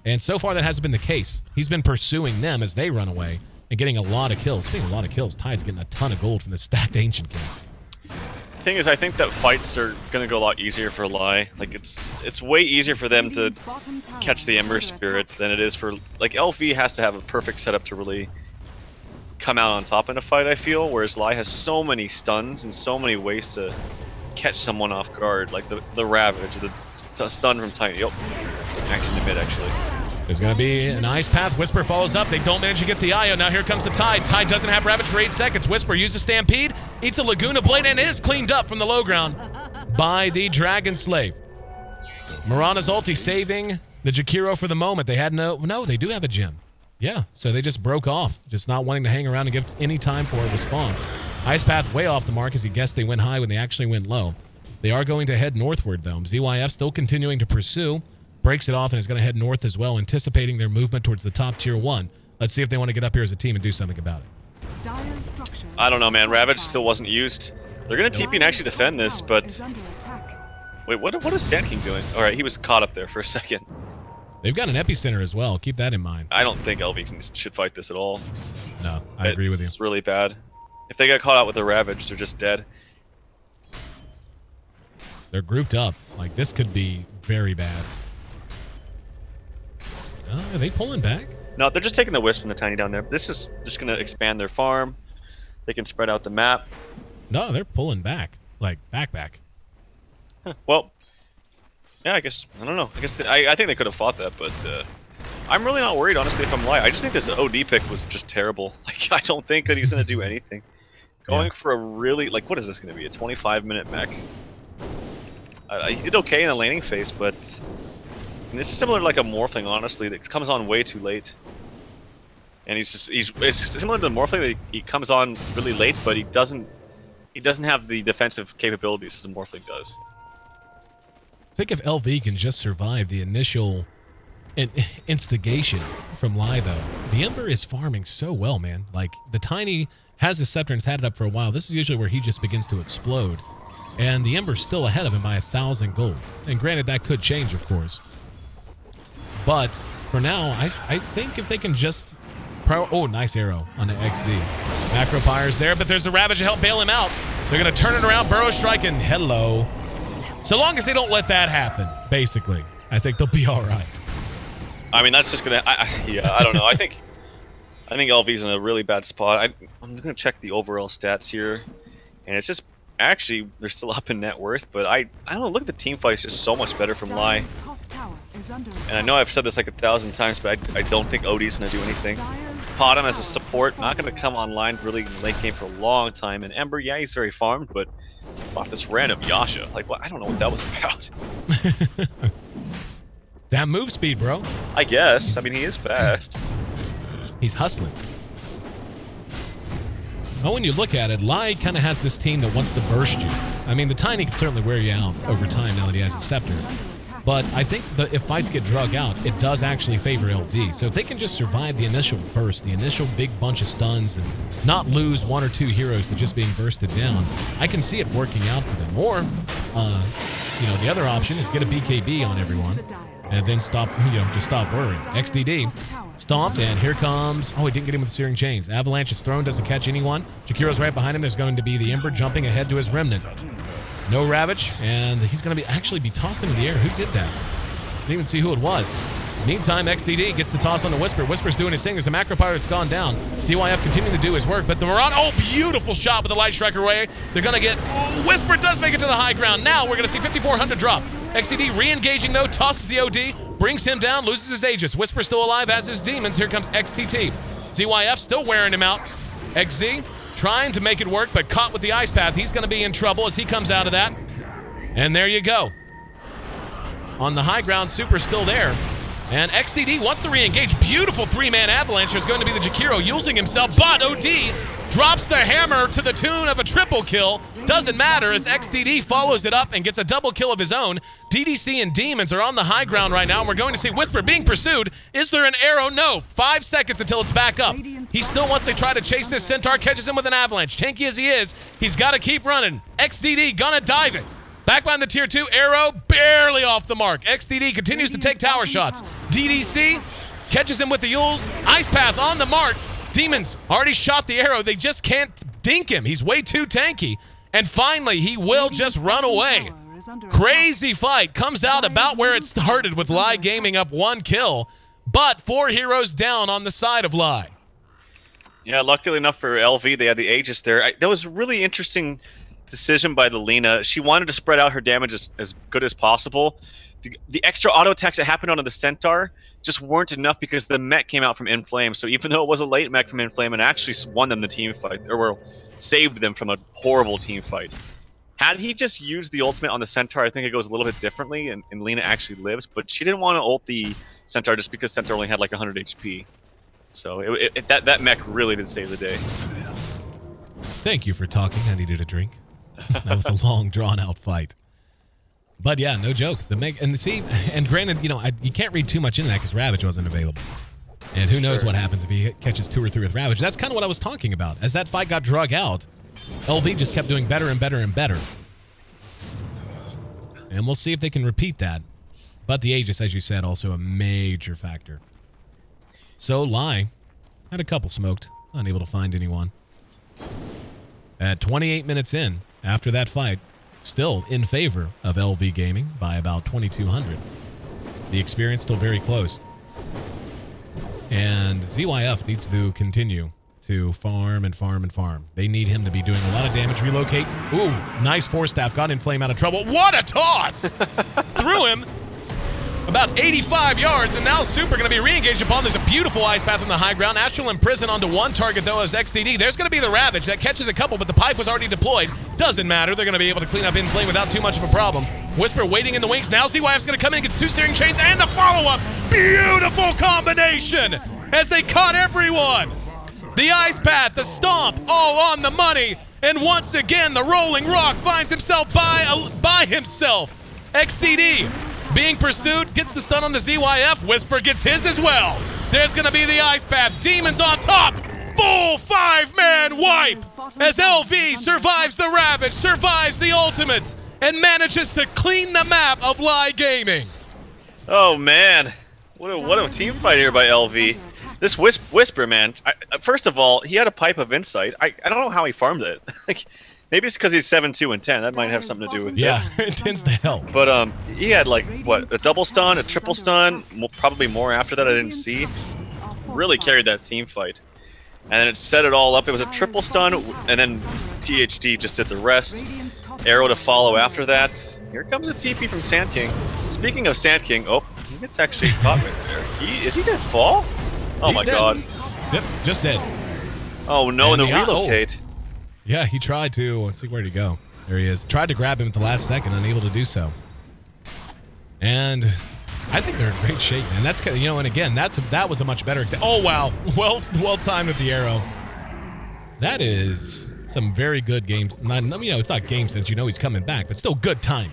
And so far, that hasn't been the case. He's been pursuing them as they run away and getting a lot of kills. Speaking of a lot of kills, Tide's getting a ton of gold from the stacked Ancient King. The thing is, I think that fights are going to go a lot easier for LAI. Like, it's way easier for them to catch the Ember Spirit than it is for... Like, LV has to have a perfect setup to really come out on top in a fight, I feel, whereas LAI has so many stuns and so many ways to catch someone off guard, like the Ravage, the stun from Tiny. Yep. Action to mid, actually. There's going to be an Ice Path. Whisper follows up. They don't manage to get the IO. Now here comes the Tide. Tide doesn't have Ravage for 8 seconds. Whisper uses Stampede, eats a Laguna Blade, and is cleaned up from the low ground by the Dragon Slave. Mirana's ulti saving the Jakiro for the moment. They had no, they do have a gem. Yeah, so they just broke off, just not wanting to hang around and give any time for a response. Ice Path way off the mark as he guessed they went high when they actually went low. They are going to head northward, though. ZYF still continuing to pursue. Breaks it off and is going to head north as well, anticipating their movement towards the top tier 1. Let's see if they want to get up here as a team and do something about it. I don't know, man. Ravage still wasn't used. They're going to TP and actually defend this, but... Wait, what is Sand King doing? Alright, he was caught up there for a second. They've got an epicenter as well. Keep that in mind. I don't think LV should fight this at all. No, I agree with you. It's really bad. If they get caught out with the Ravage, they're just dead. They're grouped up. Like, this could be very bad. Are they pulling back? No, they're just taking the Wisp and the Tiny down there. This is just going to expand their farm. They can spread out the map. No, they're pulling back. Like, back. Huh. Well, yeah, I guess, I don't know. I guess I think they could have fought that, but I'm really not worried, honestly, if I'm lying. I just think this OD pick was just terrible. Like, I don't think that he's going to do anything. Going for a really, like, what is this going to be? A 25-minute mech? He did okay in the laning phase, but this is similar to like a Morphling, honestly, that comes on way too late. And it's similar to the Morphling that he comes on really late, but he doesn't have the defensive capabilities as a Morphling does. I think if LV can just survive the initial instigation from LAI, though, the Ember is farming so well, man. Like, the Tiny has his Scepter and has had it up for a while. This is usually where he just begins to explode. And the Ember's still ahead of him by 1,000 gold. And granted, that could change, of course. But for now, I think if they can just... Oh, nice arrow on the XZ. Macro Pyre's there, but there's the Ravage to help bail him out. They're going to turn it around, Burrow Strike, and hello. So long as they don't let that happen, basically, I think they'll be all right. I mean, that's just going to... Yeah, I don't know. I think LV's in a really bad spot. I'm going to check the overall stats here. And it's just... actually, they're still up in net worth, but I don't know, look at the team fight. It's just so much better from LAI. And I know I've said this like 1,000 times, but I don't think Odie's going to do anything. Potom as a support, not going to come online really in the late game for a long time. And Ember, yeah, he's very farmed, but off this random Yasha. Like, what? I don't know what that was about. That move speed, bro. I guess. I mean, he is fast. He's hustling. Well, when you look at it, LAI kind of has this team that wants to burst you. I mean, the Tiny can certainly wear you out over time now that he has a Scepter. But I think that if fights get drug out, it does actually favor LV. So if they can just survive the initial burst, the initial big bunch of stuns, and not lose 1 or 2 heroes to just being bursted down, I can see it working out for them. Or, you know, the other option is get a BKB on everyone and then stop, you know, just stop worrying. XDD stomped, and here comes, oh, he didn't get him with the Searing Chains. Avalanche is thrown, doesn't catch anyone. Jakiro's right behind him. There's going to be the Ember jumping ahead to his Remnant. No Ravage, and he's going to actually be tossed into the air. Who did that? Didn't even see who it was. Meantime, XDD gets the toss on the Whisper. Whisper's doing his thing. There's a Macro Pyro that's gone down. TYF continuing to do his work, but the Moran, oh, beautiful shot with the Light Striker away. They're going to get, oh, Whisper does make it to the high ground. Now we're going to see 5,400 drop. XDD re-engaging though, tosses the OD, brings him down, loses his Aegis. Whisper still alive as his demons. Here comes XTT. ZYF still wearing him out. XZ trying to make it work, but caught with the Ice Path. He's going to be in trouble as he comes out of that. And there you go. On the high ground, Super's still there. And XDD wants to re-engage. Beautiful 3-man avalanche. There's going to be the Jakiro using himself, but OD drops the hammer to the tune of a triple kill. Doesn't matter as XDD follows it up and gets a double kill of his own. DDC and Demons are on the high ground right now, and we're going to see Whisper being pursued. Is there an arrow? No. 5 seconds until it's back up. He still wants to try to chase this Centaur, catches him with an avalanche. Tanky as he is, he's got to keep running. XDD gonna dive it. Back behind the tier 2, arrow barely off the mark. XDD continues to take tower shots. DDC catches him with the Yules. Ice Path on the mark. Demons already shot the arrow. They just can't dink him. He's way too tanky. And finally, he will just run away. Crazy fight. Comes out about where it started with LAI Gaming up 1 kill. But 4 heroes down on the side of LAI. Yeah, luckily enough for LV, they had the Aegis there. That was really interesting decision by the Lina. She wanted to spread out her damage as good as possible. The extra auto attacks that happened onto the Centaur just weren't enough because the mech came out from Inflame. So even though it was a late mech from Inflame, it actually won them the team fight, or saved them from a horrible team fight. Had he just used the ultimate on the Centaur, I think it goes a little bit differently, and Lina actually lives, but she didn't want to ult the Centaur just because Centaur only had like 100 HP. So that mech really did save the day. Thank you for talking. I needed a drink. That was a long, drawn-out fight. But yeah, no joke. And granted, you know, you can't read too much into that because Ravage wasn't available. And who knows what happens if he catches 2 or 3 with Ravage. That's kind of what I was talking about. As that fight got drug out, LV just kept doing better and better and better. And we'll see if they can repeat that. But the Aegis, as you said, also a major factor. So LAI had a couple smoked. Unable to find anyone. At 28 minutes in, after that fight, still in favor of LV Gaming by about 2,200. The experience still very close. And ZYF needs to continue to farm and farm and farm. They need him to be doing a lot of damage. Relocate. Ooh, nice Force Staff. Got Inflame out of trouble. What a toss! Threw him about 85 yards, and now Super going to be re-engaged upon. There's a beautiful Ice Path on the high ground. Astral Imprison onto 1 target, though, as XDD. There's going to be the Ravage. That catches a couple, but the pipe was already deployed. Doesn't matter. They're going to be able to clean up Inflame without too much of a problem. Whisper waiting in the wings. Now ZYF's going to come in and gets 2 Searing Chains, and the follow-up. Beautiful combination as they caught everyone. The Ice Path, the Stomp, all on the money. And once again, the Rolling Rock finds himself by himself. XDD being pursued, gets the stun on the ZYF. Whisper gets his as well. There's going to be the Ice Path. Demons on top. Full 5-man wipe as LV survives the Ravage, survives the Ultimates, and manages to clean the map of LAI Gaming. Oh, man. What a team fight here by LV. This Whisper, man. First of all, he had a pipe of insight. I don't know how he farmed it. Like, maybe it's because he's 7-2 and 10. That might have something to do with it. Yeah, it tends to help. But he had like what, a double stun, a triple stun, probably more after that I didn't see. Really carried that team fight. And then it set it all up. It was a triple stun, and then THD just did the rest. Arrow to follow after that. Here comes a TP from Sand King. Speaking of Sand King, oh, he gets actually caught right there. Is he gonna fall? Oh He's my dead. god. Yep, just dead. Oh no, and the relocate. Yeah, he tried to. Let's see, where'd he go? There he is. Tried to grab him at the last second, unable to do so. And I think they're in great shape, man. That's, you know, and again, that was a much better example. Oh wow, well timed with the arrow. That is some very good games. Not, you know, it's not game sense. You know he's coming back, but still good timing.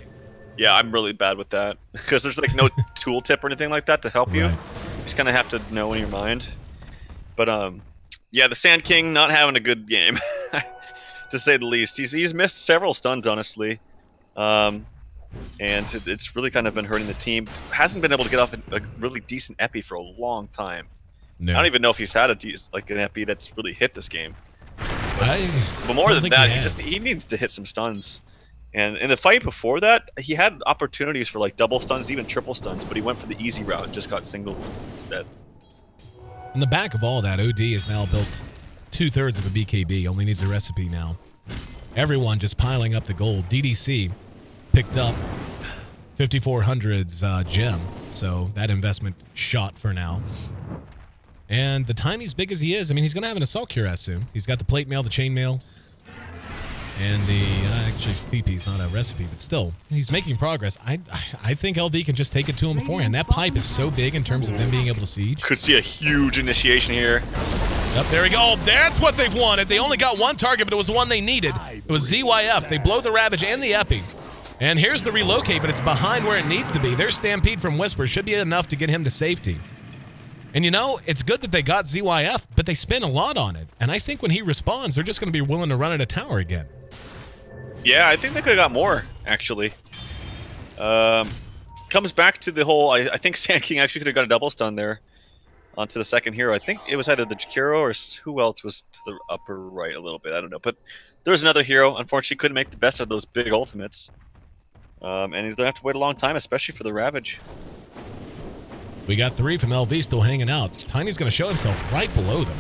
Yeah, I'm really bad with that because there's like no tooltip or anything like that to help you. You just kind of have to know in your mind. But yeah, the Sand King not having a good game, to say the least. He's missed several stuns, honestly, and it's really kind of been hurting the team. Hasn't been able to get off a really decent epi for a long time. No. I don't even know if he's had an epi that's really hit this game. But more than that, he needs to hit some stuns. And in the fight before that, he had opportunities for like double stuns, even triple stuns, but he went for the easy route and just got single instead. In the back of all that, OD has now built 2/3 of a BKB. Only needs a recipe now. Everyone just piling up the gold. DDC picked up 5400's gem, so that investment shot for now. And the tiny's big as he is, I mean, he's going to have an assault cuirass soon. He's got the plate mail, the chain mail, and the actually CP's not a recipe, but still, he's making progress. I think LV can just take it to him beforehand. That pipe is so big in terms of them being able to siege. Could see a huge initiation here. Yep, there we go. Oh, that's what they've wanted. They only got one target, but it was the one they needed. It was ZYF. They blow the Ravage and the Epi. And here's the relocate, but it's behind where it needs to be. Their Stampede from Whisper should be enough to get him to safety. And you know, it's good that they got ZYF, but they spent a lot on it. And I think when he responds, they're just going to be willing to run at a tower again. Yeah, I think they could have got more, actually. Comes back to the whole, I think Sand King actually could have got a double stun there onto the second hero. I think it was either the Jakiro or who else was to the upper right a little bit. I don't know. But there was another hero. Unfortunately, couldn't make the best of those big ultimates. And he's going to have to wait a long time, especially for the Ravage. We got 3 from LV still hanging out. Tiny's going to show himself right below them.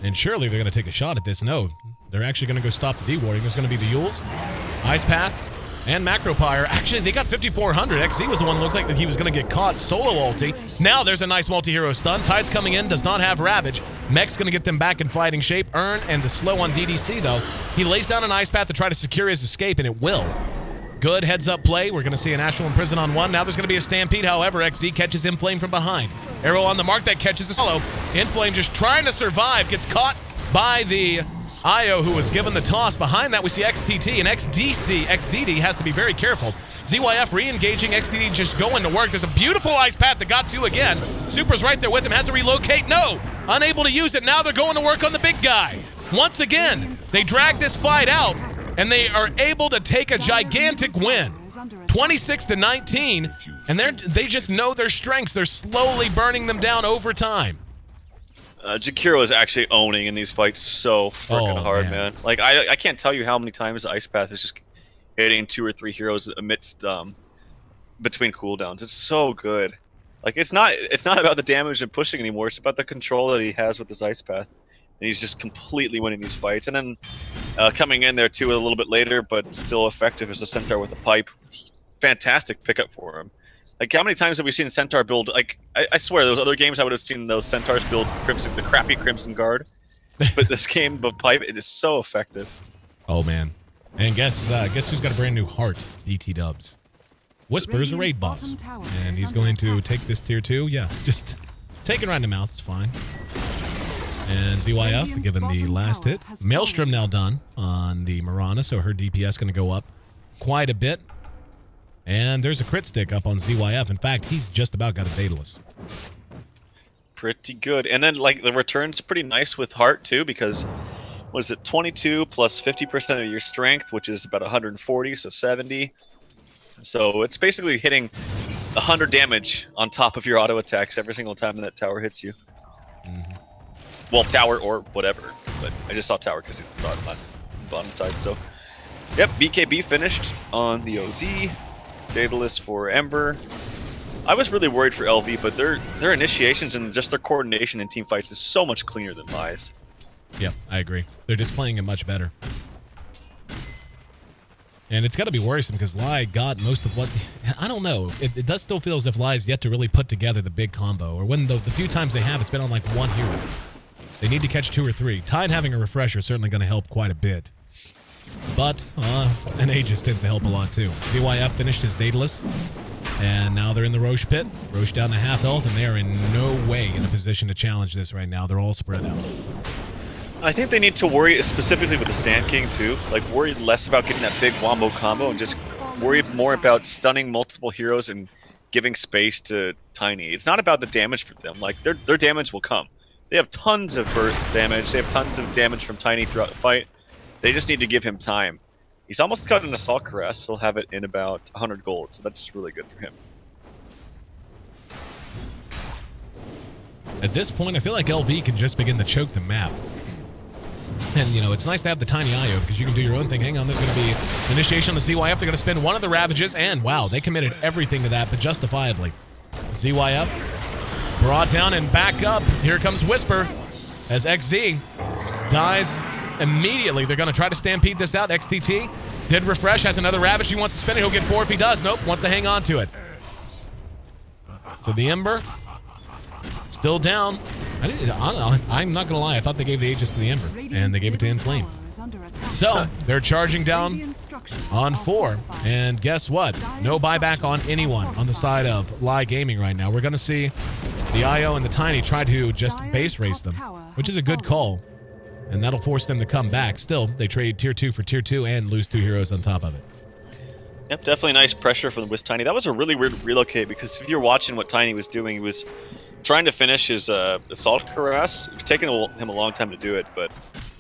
And surely they're going to take a shot at this. No, they're actually going to go stop the D-warding. There's going to be the Yules, Ice Path, and Macropyre. Actually, they got 5400. XZ was the one that looked like that he was going to get caught. Solo ulti. Now there's a nice multi-hero stun. Tide's coming in, does not have Ravage. Mech's going to get them back in fighting shape. Earn and the slow on DDC, though. He lays down an Ice Path to try to secure his escape, and it will. Good heads-up play. We're going to see an Astral Imprison on one. Now there's going to be a Stampede. However, XZ catches Inflame from behind. Arrow on the mark. That catches a solo. Inflame just trying to survive. Gets caught by the Io, who was given the toss. Behind that, we see XTT and XDD has to be very careful. ZYF re-engaging. XDD just going to work. There's a beautiful Ice Path that got 2 again. Supra's right there with him. Has to relocate. No! Unable to use it. Now they're going to work on the big guy. Once again, they drag this fight out. And they are able to take a gigantic win, 26-19, and they just know their strengths. They're slowly burning them down over time. Jakiro is actually owning in these fights so freaking hard, man. Like I can't tell you how many times Ice Path is just hitting 2 or 3 heroes amidst between cooldowns. It's so good. Like it's not about the damage and pushing anymore. It's about the control that he has with this Ice Path. And he's just completely winning these fights. And then coming in there, too, a little bit later, but still effective as a Centaur with the pipe. Fantastic pickup for him. Like, how many times have we seen Centaur build... Like, I swear, those other games I would have seen those Centaurs build the crappy Crimson Guard. But this game, the pipe, it is so effective. Oh, man. And guess who's got a brand new heart? DT Dubs. Whisper's a raid boss. And he's going to take this tier 2. Yeah, just take it right in the mouth. It's fine. And ZYF given the last hit. Maelstrom now done on the Mirana, so her DPS going to go up quite a bit. And there's a crit stick up on ZYF. In fact, he's just about got a Daedalus. Pretty good. And then, like, the return's pretty nice with Heart, too, because, what is it, 22 plus 50% of your strength, which is about 140, so 70. So it's basically hitting 100 damage on top of your auto attacks every single time that tower hits you. Well, tower or whatever, but I just saw tower because it saw it last bottom side. So, yep, BKB finished on the OD. Daedalus for Ember. I was really worried for LV, but their initiations and just their coordination in team fights is so much cleaner than LAI's. Yep, I agree. They're just playing it much better. And it's got to be worrisome because LAI got most of what... I don't know. It does still feel as if LAI's yet to really put together the big combo. Or when the few times they have, it's been on like one hero. They need to catch 2 or 3. Tide having a refresher is certainly going to help quite a bit. But an Aegis tends to help a lot too. ZYF finished his Daedalus. And now they're in the Roche pit. Roche down to half health, and they are in no way in a position to challenge this right now. They're all spread out. I think they need to worry specifically with the Sand King too. Like, worry less about getting that big wombo combo and just worry more about stunning multiple heroes and giving space to Tiny. It's not about the damage for them. Like, their damage will come. They have tons of burst damage. They have tons of damage from Tiny throughout the fight. They just need to give him time. He's almost got an Assault Caress. He'll have it in about 100 gold, so that's really good for him. At this point, I feel like LV can just begin to choke the map. And, you know, it's nice to have the Tiny IO because you can do your own thing. Hang on, there's going to be initiation on the ZYF. They're going to spend one of the Ravages, and wow, they committed everything to that, but justifiably. ZYF brought down and back up. Here comes Whisper as XZ dies immediately. They're going to try to stampede this out. XTT did refresh, has another Ravage. He wants to spin it. He'll get 4 if he does. Nope, wants to hang on to it. So the Ember still down. I'm not going to lie. I thought they gave the Aegis to the Ember, and they gave it to Inflame. So they're charging down on 4. And guess what? No buyback on anyone on the side of LAI Gaming right now. We're going to see the IO and the Tiny try to just base race them, which is a good call. And that'll force them to come back. Still, they trade tier 2 for tier 2 and lose 2 heroes on top of it. Yep, definitely nice pressure from the Tiny. That was a really weird relocate because if you're watching what Tiny was doing, he was trying to finish his Assault Caress. It was taking him a long time to do it, but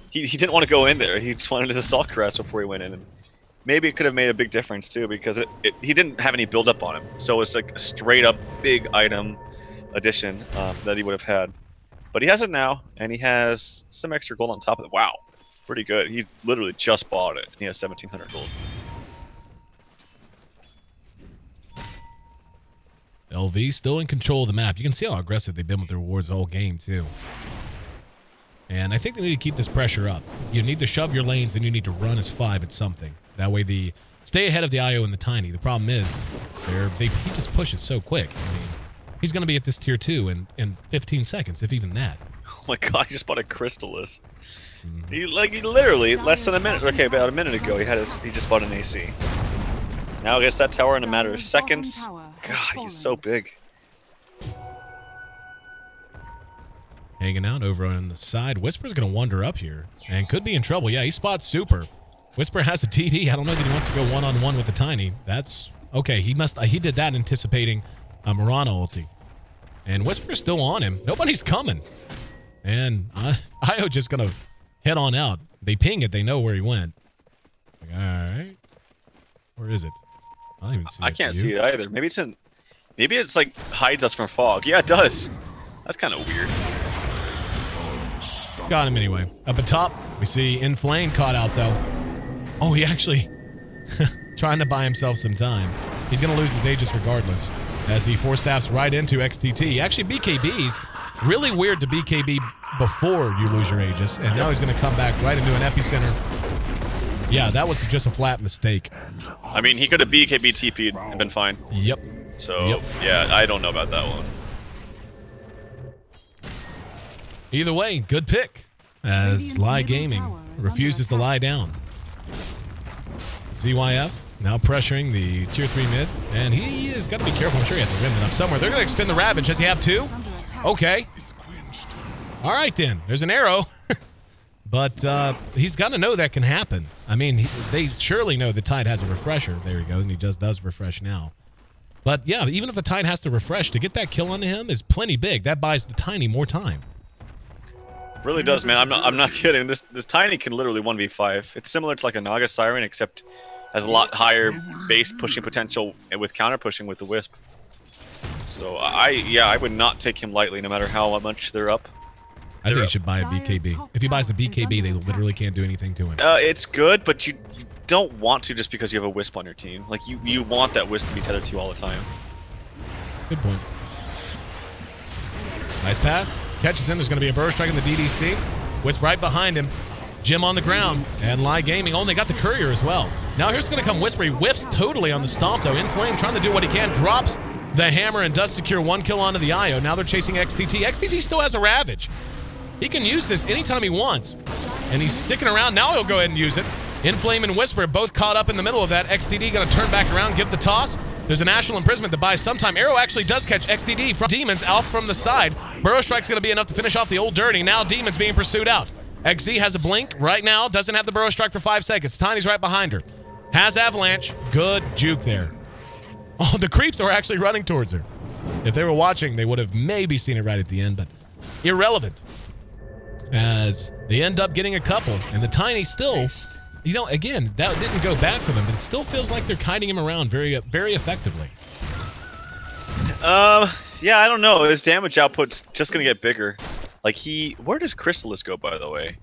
he didn't want to go in there. He just wanted his Assault Caress before he went in. And maybe it could have made a big difference too because he didn't have any build up on him. So it's like a straight up big item addition that he would have had. But he has it now, and he has some extra gold on top of it. Wow, pretty good. He literally just bought it. He has 1,700 gold. LV still in control of the map. You can see how aggressive they've been with their rewards all game, too. And I think they need to keep this pressure up. You need to shove your lanes, and you need to run as 5 at something. That way, stay ahead of the IO and the Tiny. The problem is, he just pushes so quick. I mean, he's going to be at this tier 2 in 15 seconds, if even that. Oh my god, he just bought a Crystallis. He literally, less than a minute, okay, about a minute ago, he just bought an AC. Now gets that tower in a matter of seconds. God, he's so big. Hanging out over on the side. Whisper's going to wander up here and could be in trouble. Yeah, he spots Super. Whisper has a TD. I don't know that he wants to go one-on-one with the Tiny. That's okay. He did that anticipating a Mirana ulti. And Whisper's still on him. Nobody's coming. And IO just going to head on out. They ping it. They know where he went. Like, all right. Where is it? I don't even see it. I can't see it either. Maybe it's like hides us from fog. Yeah, it does. That's kind of weird. Got him anyway. Up at top, we see Inflame caught out though. Oh, he actually trying to buy himself some time. He's going to lose his Aegis regardless as he 4-staffs right into XTT. Actually, BKB's really weird to BKB before you lose your Aegis, and now he's going to come back right into an epicenter. Yeah, that was just a flat mistake. I mean, he could have BKB TP'd and been fine. Yep. So, yeah, I don't know about that one. Either way, good pick, as LAI Gaming refuses to lie down. ZYF now pressuring the tier 3 mid, and he has got to be careful. I'm sure he has the remnant up somewhere. They're going to expend the Ravage. Does he have 2? Okay. All right, then. There's an arrow. But he's got to know that can happen. I mean, they surely know the Tide has a refresher. There you go, and he just does refresh now. But yeah, even if the Tide has to refresh, to get that kill onto him is plenty big. That buys the Tiny more time. Really does, man. I'm not kidding. This Tiny can literally 1v5. It's similar to like a Naga Siren, except has a lot higher base pushing potential with counter pushing with the Wisp. So I would not take him lightly, no matter how much they're up. I think he should buy a BKB. If he buys a BKB, they literally can't do anything to him. It's good, but you don't want to just because you have a Wisp on your team. Like, you want that Wisp to be tethered to you all the time. Good point. Nice path. Catches him. There's going to be a burst strike in the DDC. Wisp right behind him. Jim on the ground. And LAI Gaming only got the courier as well. Now here's going to come Whisper. He whiffs totally on the stomp, though. Inflame trying to do what he can. Drops the hammer and does secure 1 kill onto the IO. Now they're chasing XTT. XTT still has a Ravage. He can use this anytime he wants. And he's sticking around. Now he'll go ahead and use it. Inflame and Whisper both caught up in the middle of that. XTD going to turn back around, give the toss. There's a National Imprisonment that buys some time. Arrow actually does catch XTD from Demons out from the side. Burrow Strike's going to be enough to finish off the old Dirty. Now Demons being pursued out. XZ has a blink right now. Doesn't have the Burrow Strike for 5 seconds. Tiny's right behind her. Has Avalanche. Good juke there. Oh, the creeps are actually running towards her. If they were watching, they would have maybe seen it right at the end, but irrelevant. As they end up getting a couple, and the Tiny still, you know, again, that didn't go bad for them, but it still feels like they're kiting him around very, very effectively. Yeah, I don't know. His damage output's just gonna get bigger. Like where does Crystallis go, by the way?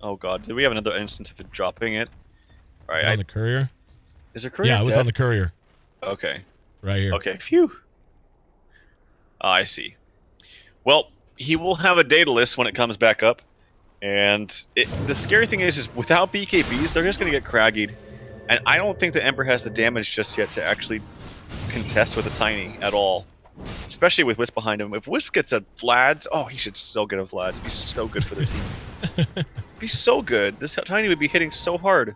Oh god, did we have another instance of it dropping it? All right, on the courier. Is there courier? Yeah, it was dead? on the courier. Okay. Right here. Okay, phew. I see. Well, he will have a Daedalus when it comes back up. And the scary thing is without BKBs, they're just going to get craggied. And I don't think the Ember has the damage just yet to actually contest with a Tiny at all. Especially with Wisp behind him. If Wisp gets a Vlads, oh, he should still get a Vlads. He'd be so good for their team. Be so good. This Tiny would be hitting so hard.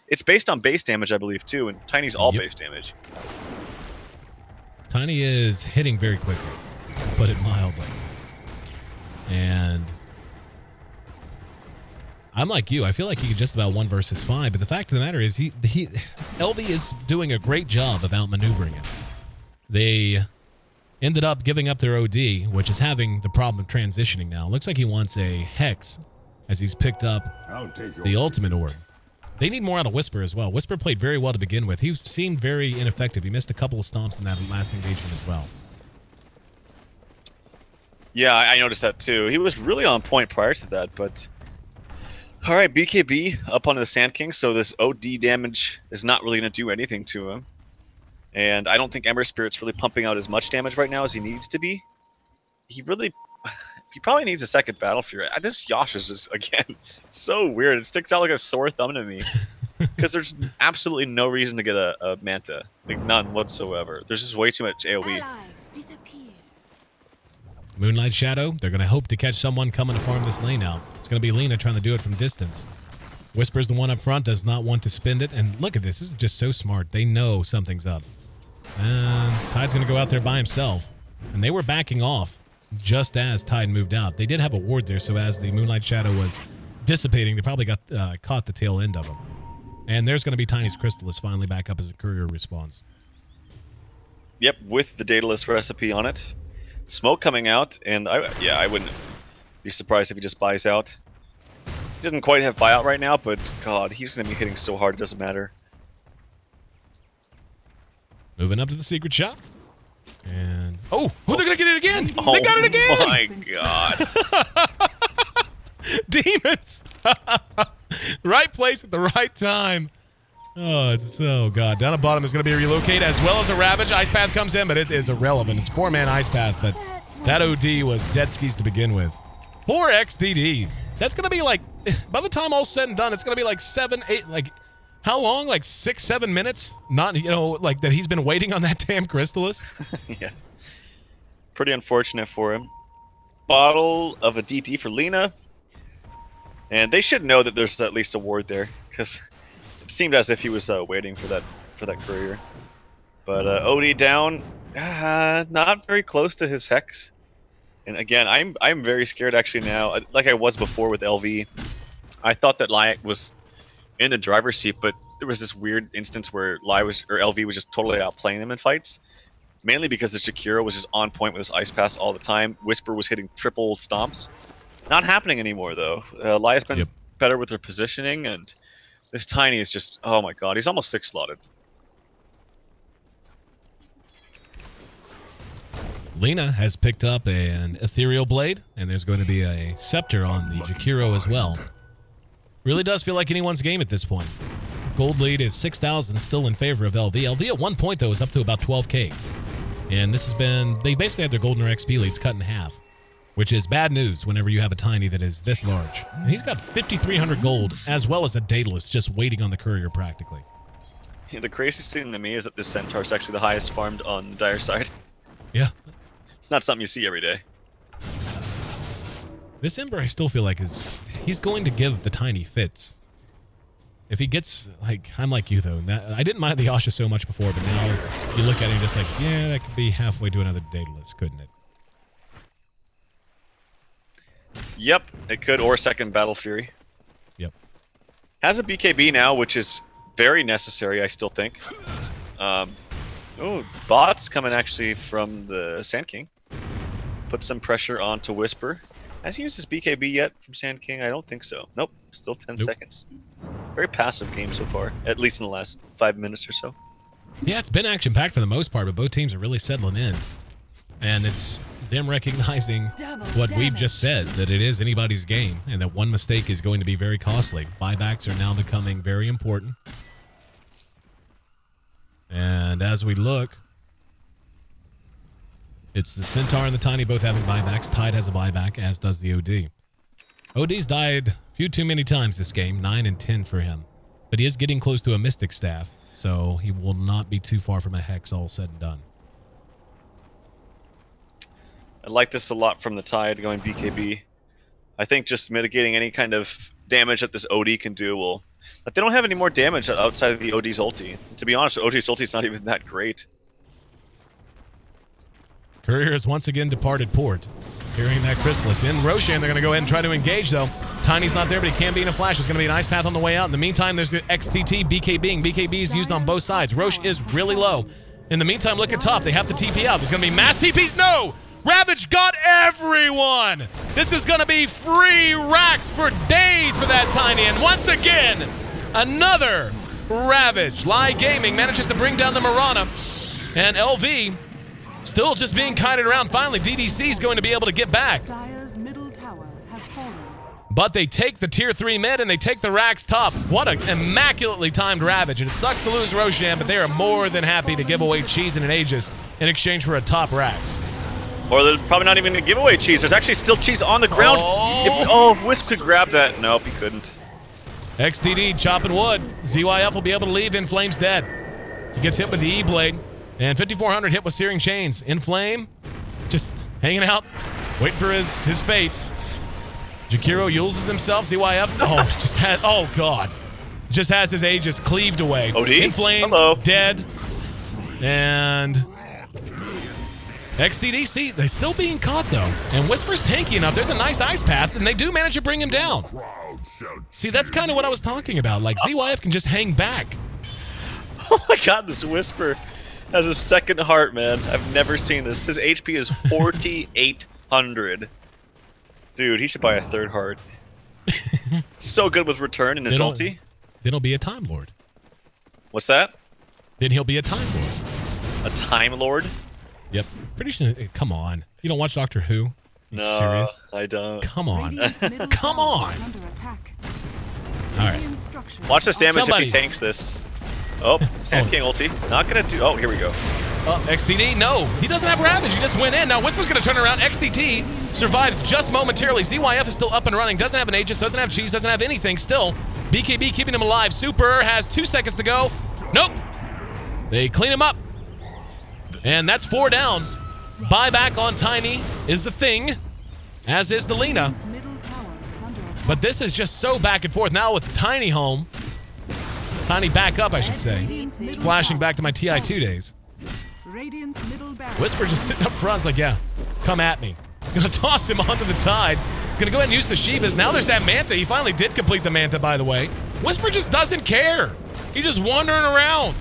It's based on base damage, I believe, too, and Tiny's all base damage. Tiny is hitting very quickly, to put it mildly. And I'm like you. I feel like he could just about 1 versus 5, but the fact of the matter is LV is doing a great job of outmaneuvering him. They ended up giving up their OD, which is having the problem of transitioning now. Looks like he wants a Hex as he's picked up the ultimate orb. They need more out of Whisper as well. Whisper played very well to begin with. He seemed very ineffective. He missed a couple of stomps in that last engagement as well. Yeah, I noticed that too. He was really on point prior to that, but... Alright, BKB up onto the Sand King, so this OD damage is not really going to do anything to him. And I don't think Ember Spirit's really pumping out as much damage right now as he needs to be. He probably needs a second Battle Fury. This Yosh is just, again, so weird. It sticks out like a sore thumb to me. Because there's absolutely no reason to get a Manta. Like, none whatsoever. There's just way too much AoE. Moonlight Shadow, they're going to hope to catch someone coming to farm this lane out. It's going to be Lena trying to do it from distance. Whisper's the one up front, does not want to spend it. And look at this. This is just so smart. They know something's up. And Tide's going to go out there by himself. And they were backing off just as Tide moved out. They did have a ward there, so as the Moonlight Shadow was dissipating, they probably got caught the tail end of him. And there's going to be Tiny's Crystallis finally back up as a courier response. Yep, with the Daedalus recipe on it. Smoke coming out, and I wouldn't be surprised if he just buys out. He doesn't quite have buyout right now, but god, he's going to be hitting so hard it doesn't matter. Moving up to the secret shop. And they're going to get it again. Oh, they got it again. Oh my god. Demons. Right place at the right time. Oh, God. Down at bottom is going to be a relocate as well as a Ravage. Ice Path comes in, but it is irrelevant. It's 4-man Ice Path, but that OD was dead skis to begin with. 4 XDD. That's going to be like, by the time all's said and done, it's going to be like 7, 8, like, how long? Like 6, 7 minutes? Not, you know, like that he's been waiting on that damn Crystallis? Yeah. Pretty unfortunate for him. Bottle of a DT for Lena. And they should know that there's at least a ward there, because it seemed as if he was waiting for that courier. But OD down, not very close to his Hex. And again, I'm very scared actually now, like I was before with LV. I thought that LAI was in the driver's seat, but there was this weird instance where LV was just totally outplaying them in fights. Mainly because the Shakira was just on point with his Ice Pass all the time. Whisper was hitting triple stomps. Not happening anymore, though. LAI's been better with her positioning, and this Tiny is just, oh my god, he's almost 6-slotted. Lena has picked up an Ethereal Blade, and there's going to be a Scepter on the Jakiro as well. Really does feel like anyone's game at this point. Gold lead is 6,000, still in favor of LV. LV at one point, though, is up to about 12K. And this has been, they basically had their Golden XP leads cut in half. which is bad news whenever you have a Tiny that is this large. And he's got 5,300 gold, as well as a Daedalus just waiting on the courier practically. Yeah, the craziest thing to me is that this Centaur is actually the highest farmed on the dire side. Yeah. It's not something you see every day. This Ember, I still feel like he's going to give the Tiny fits. If he gets, like, I'm like you though. I didn't mind the Asha so much before, but now you look at him just like, yeah, that could be halfway to another Daedalus, couldn't it? Yep, it could, or second Battle Fury. Yep. Has a BKB now, which is very necessary, I still think. Oh, bots coming actually from the Sand King. Put some pressure onto Whisper. Has he used his BKB yet from Sand King? I don't think so. Nope, still 10 seconds. Very passive game so far, at least in the last 5 minutes or so. Yeah, it's been action-packed for the most part, but both teams are really settling in. And it's them recognizing what we've just said, that it is anybody's game, and that one mistake is going to be very costly. Buybacks are now becoming very important. And as we look, it's the Centaur and the Tiny both having buybacks. Tide has a buyback, as does the OD. OD's died a few too many times this game, 9 and 10 for him. But he is getting close to a Mystic Staff, so he will not be too far from a Hex all said and done. I like this a lot from the Tide going BKB. I think just mitigating any kind of damage that this OD can do will... But they don't have any more damage outside of the OD's ulti. To be honest, OD's ulti is not even that great. Courier has once again departed port, carrying that Chrysalis. In Roshan, they're going to go ahead and try to engage, though. Tiny's not there, but he can be in a flash. There's going to be an Ice Path on the way out. In the meantime, there's the XTT BKBing. BKB is used on both sides. Roche is really low. In the meantime, look at top. They have to TP out. There's going to be mass TPs. No! Ravage got everyone! This is going to be free racks for days for that Tiny. And once again, another Ravage. LAI Gaming manages to bring down the Mirana. And LV still just being kited around. Finally, DDC is going to be able to get back. Dire's middle tower has fallen. But they take the tier 3 mid and they take the racks top. What an immaculately timed Ravage. And it sucks to lose Roshan, but they are more than happy to give away cheese and an Aegis in exchange for a top racks. Or they're probably not even going to give away cheese. There's actually still cheese on the ground. If Wisp could grab that. Nope, he couldn't. XTD chopping wood. ZYF will be able to leave. In Flame's dead. He gets hit with the E-Blade. And 5,400 hit with Searing Chains. In Flame, just hanging out, waiting for his fate. Jakiro uses himself. ZYF, oh god. Just has his Aegis cleaved away. OD? In Flame, hello. Dead. And XTD, see, they're still being caught though. And Whisper's tanky enough. There's a nice Ice Path, and they do manage to bring him down. See, that's kind of what I was talking about. Like, ZYF can just hang back. Oh my god, this Whisper has a second heart, man. I've never seen this. His HP is 4,800. Dude, he should buy a third heart. So good with return and his ulti. Then he'll be a Time Lord. What's that? Then he'll be a Time Lord. A Time Lord? Yep. Pretty sure. Come on. You don't watch Doctor Who? You no, serious? I don't. Come on. Come on. All right. Watch this damage if he tanks this. Oh, Sand King ulti. Not gonna do. Oh, here we go. XDD, no. He doesn't have Ravage. He just went in. Now Whisper's gonna turn around. XDT survives just momentarily. ZYF is still up and running. Doesn't have an Aegis, doesn't have cheese, doesn't have anything still. BKB keeping him alive. Super has 2 seconds to go. Nope. They clean him up. And that's 4 down. Buyback on Tiny is the thing, as is the Lina. But this is just so back and forth. Now with Tiny home. Tiny back up, I should say. It's flashing back to my TI2 days. Whisper just sitting up front. It's like, yeah, come at me. He's going to toss him onto the Tide. He's going to go ahead and use the Shivas. Now there's that Manta. He finally did complete the Manta, by the way. Whisper just doesn't care. He's just wandering around.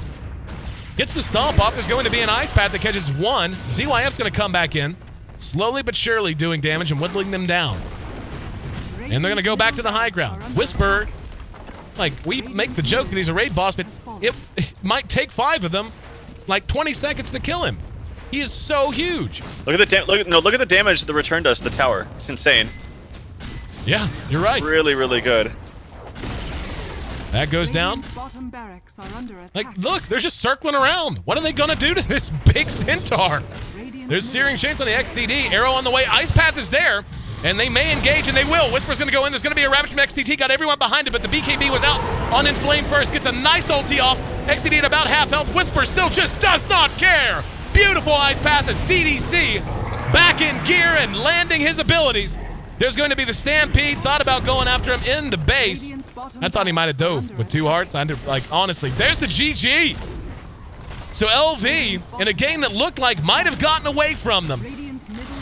Gets the stomp off. There's going to be an Ice Path that catches 1. ZYF's going to come back in. Slowly but surely doing damage and whittling them down. And they're going to go back to the high ground. Whisper, like, we make the joke that he's a raid boss, but it might take 5 of them, like 20 seconds to kill him. He is so huge. Look at the damage the return does to the tower. It's insane. Yeah, you're right. Really, really good. That goes down. Like, look, they're just circling around. What are they gonna do to this big Centaur? There's Searing Chains on the XDD. Arrow on the way. Ice Path is there. And they may engage, and they will. Whisper's going to go in. There's going to be a Ravage from XDT. Got everyone behind it, but the BKB was out on Inflame first. Gets a nice ulti off. XDT at about half health. Whisper still just does not care. Beautiful Ice Path as DDC back in gear and landing his abilities. There's going to be the Stampede. Thought about going after him in the base. I thought he might have dove with 2 hearts. Honestly, there's the GG. So LV, in a game that looked like might have gotten away from them,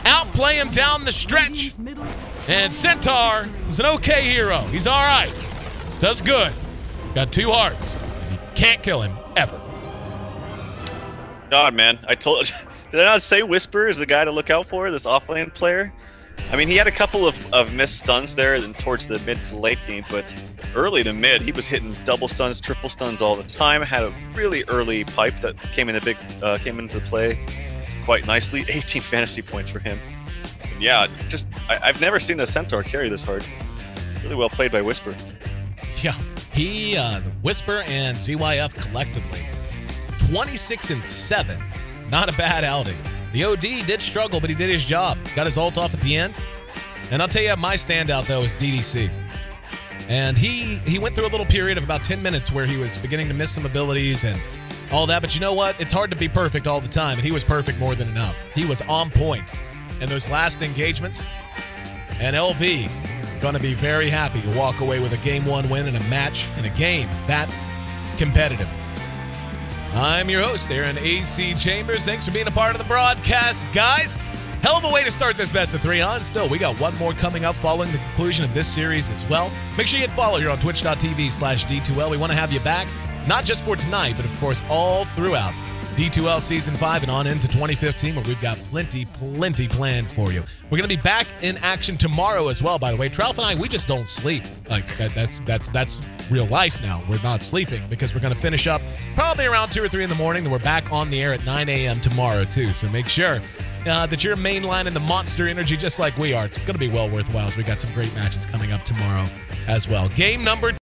outplay him down the stretch. And Centaur is an okay hero. He's all right. Does good. Got 2 hearts. And you can't kill him, ever. God, man. Did I not say Whisper is the guy to look out for, this offlane player? I mean, he had a couple of missed stuns there towards the mid to late game, but early to mid, he was hitting double stuns, triple stuns all the time. Had a really early pipe that came into play quite nicely. 18 fantasy points for him. And yeah, I've never seen a Centaur carry this hard. Really well played by Whisper. Yeah, the Whisper and ZYF collectively, 26-7. Not a bad outing. The OD did struggle, but he did his job. Got his ult off at the end. And I'll tell you, my standout, though, is DDC. And he went through a little period of about 10 minutes where he was beginning to miss some abilities and all that. But you know what? It's hard to be perfect all the time, and he was perfect more than enough. He was on point in those last engagements. And LV going to be very happy to walk away with a Game 1 win in a match in a game that competitive. I'm your host, Aaron AC Chambers. Thanks for being a part of the broadcast, guys. Hell of a way to start this best of 3 on. Still, we got one more coming up following the conclusion of this series as well. Make sure you hit follow here on twitch.tv/D2L. We want to have you back, not just for tonight, but of course all throughout D2L Season 5 and on into 2015, where we've got plenty planned for you. We're going to be back in action tomorrow as well, by the way. Tralf and I, we just don't sleep. Like, that's real life now. We're not sleeping because we're going to finish up probably around 2 or 3 in the morning. Then we're back on the air at 9 a.m. tomorrow, too. So make sure that you're mainlining the monster energy just like we are. It's going to be well worthwhile as we got some great matches coming up tomorrow as well. Game number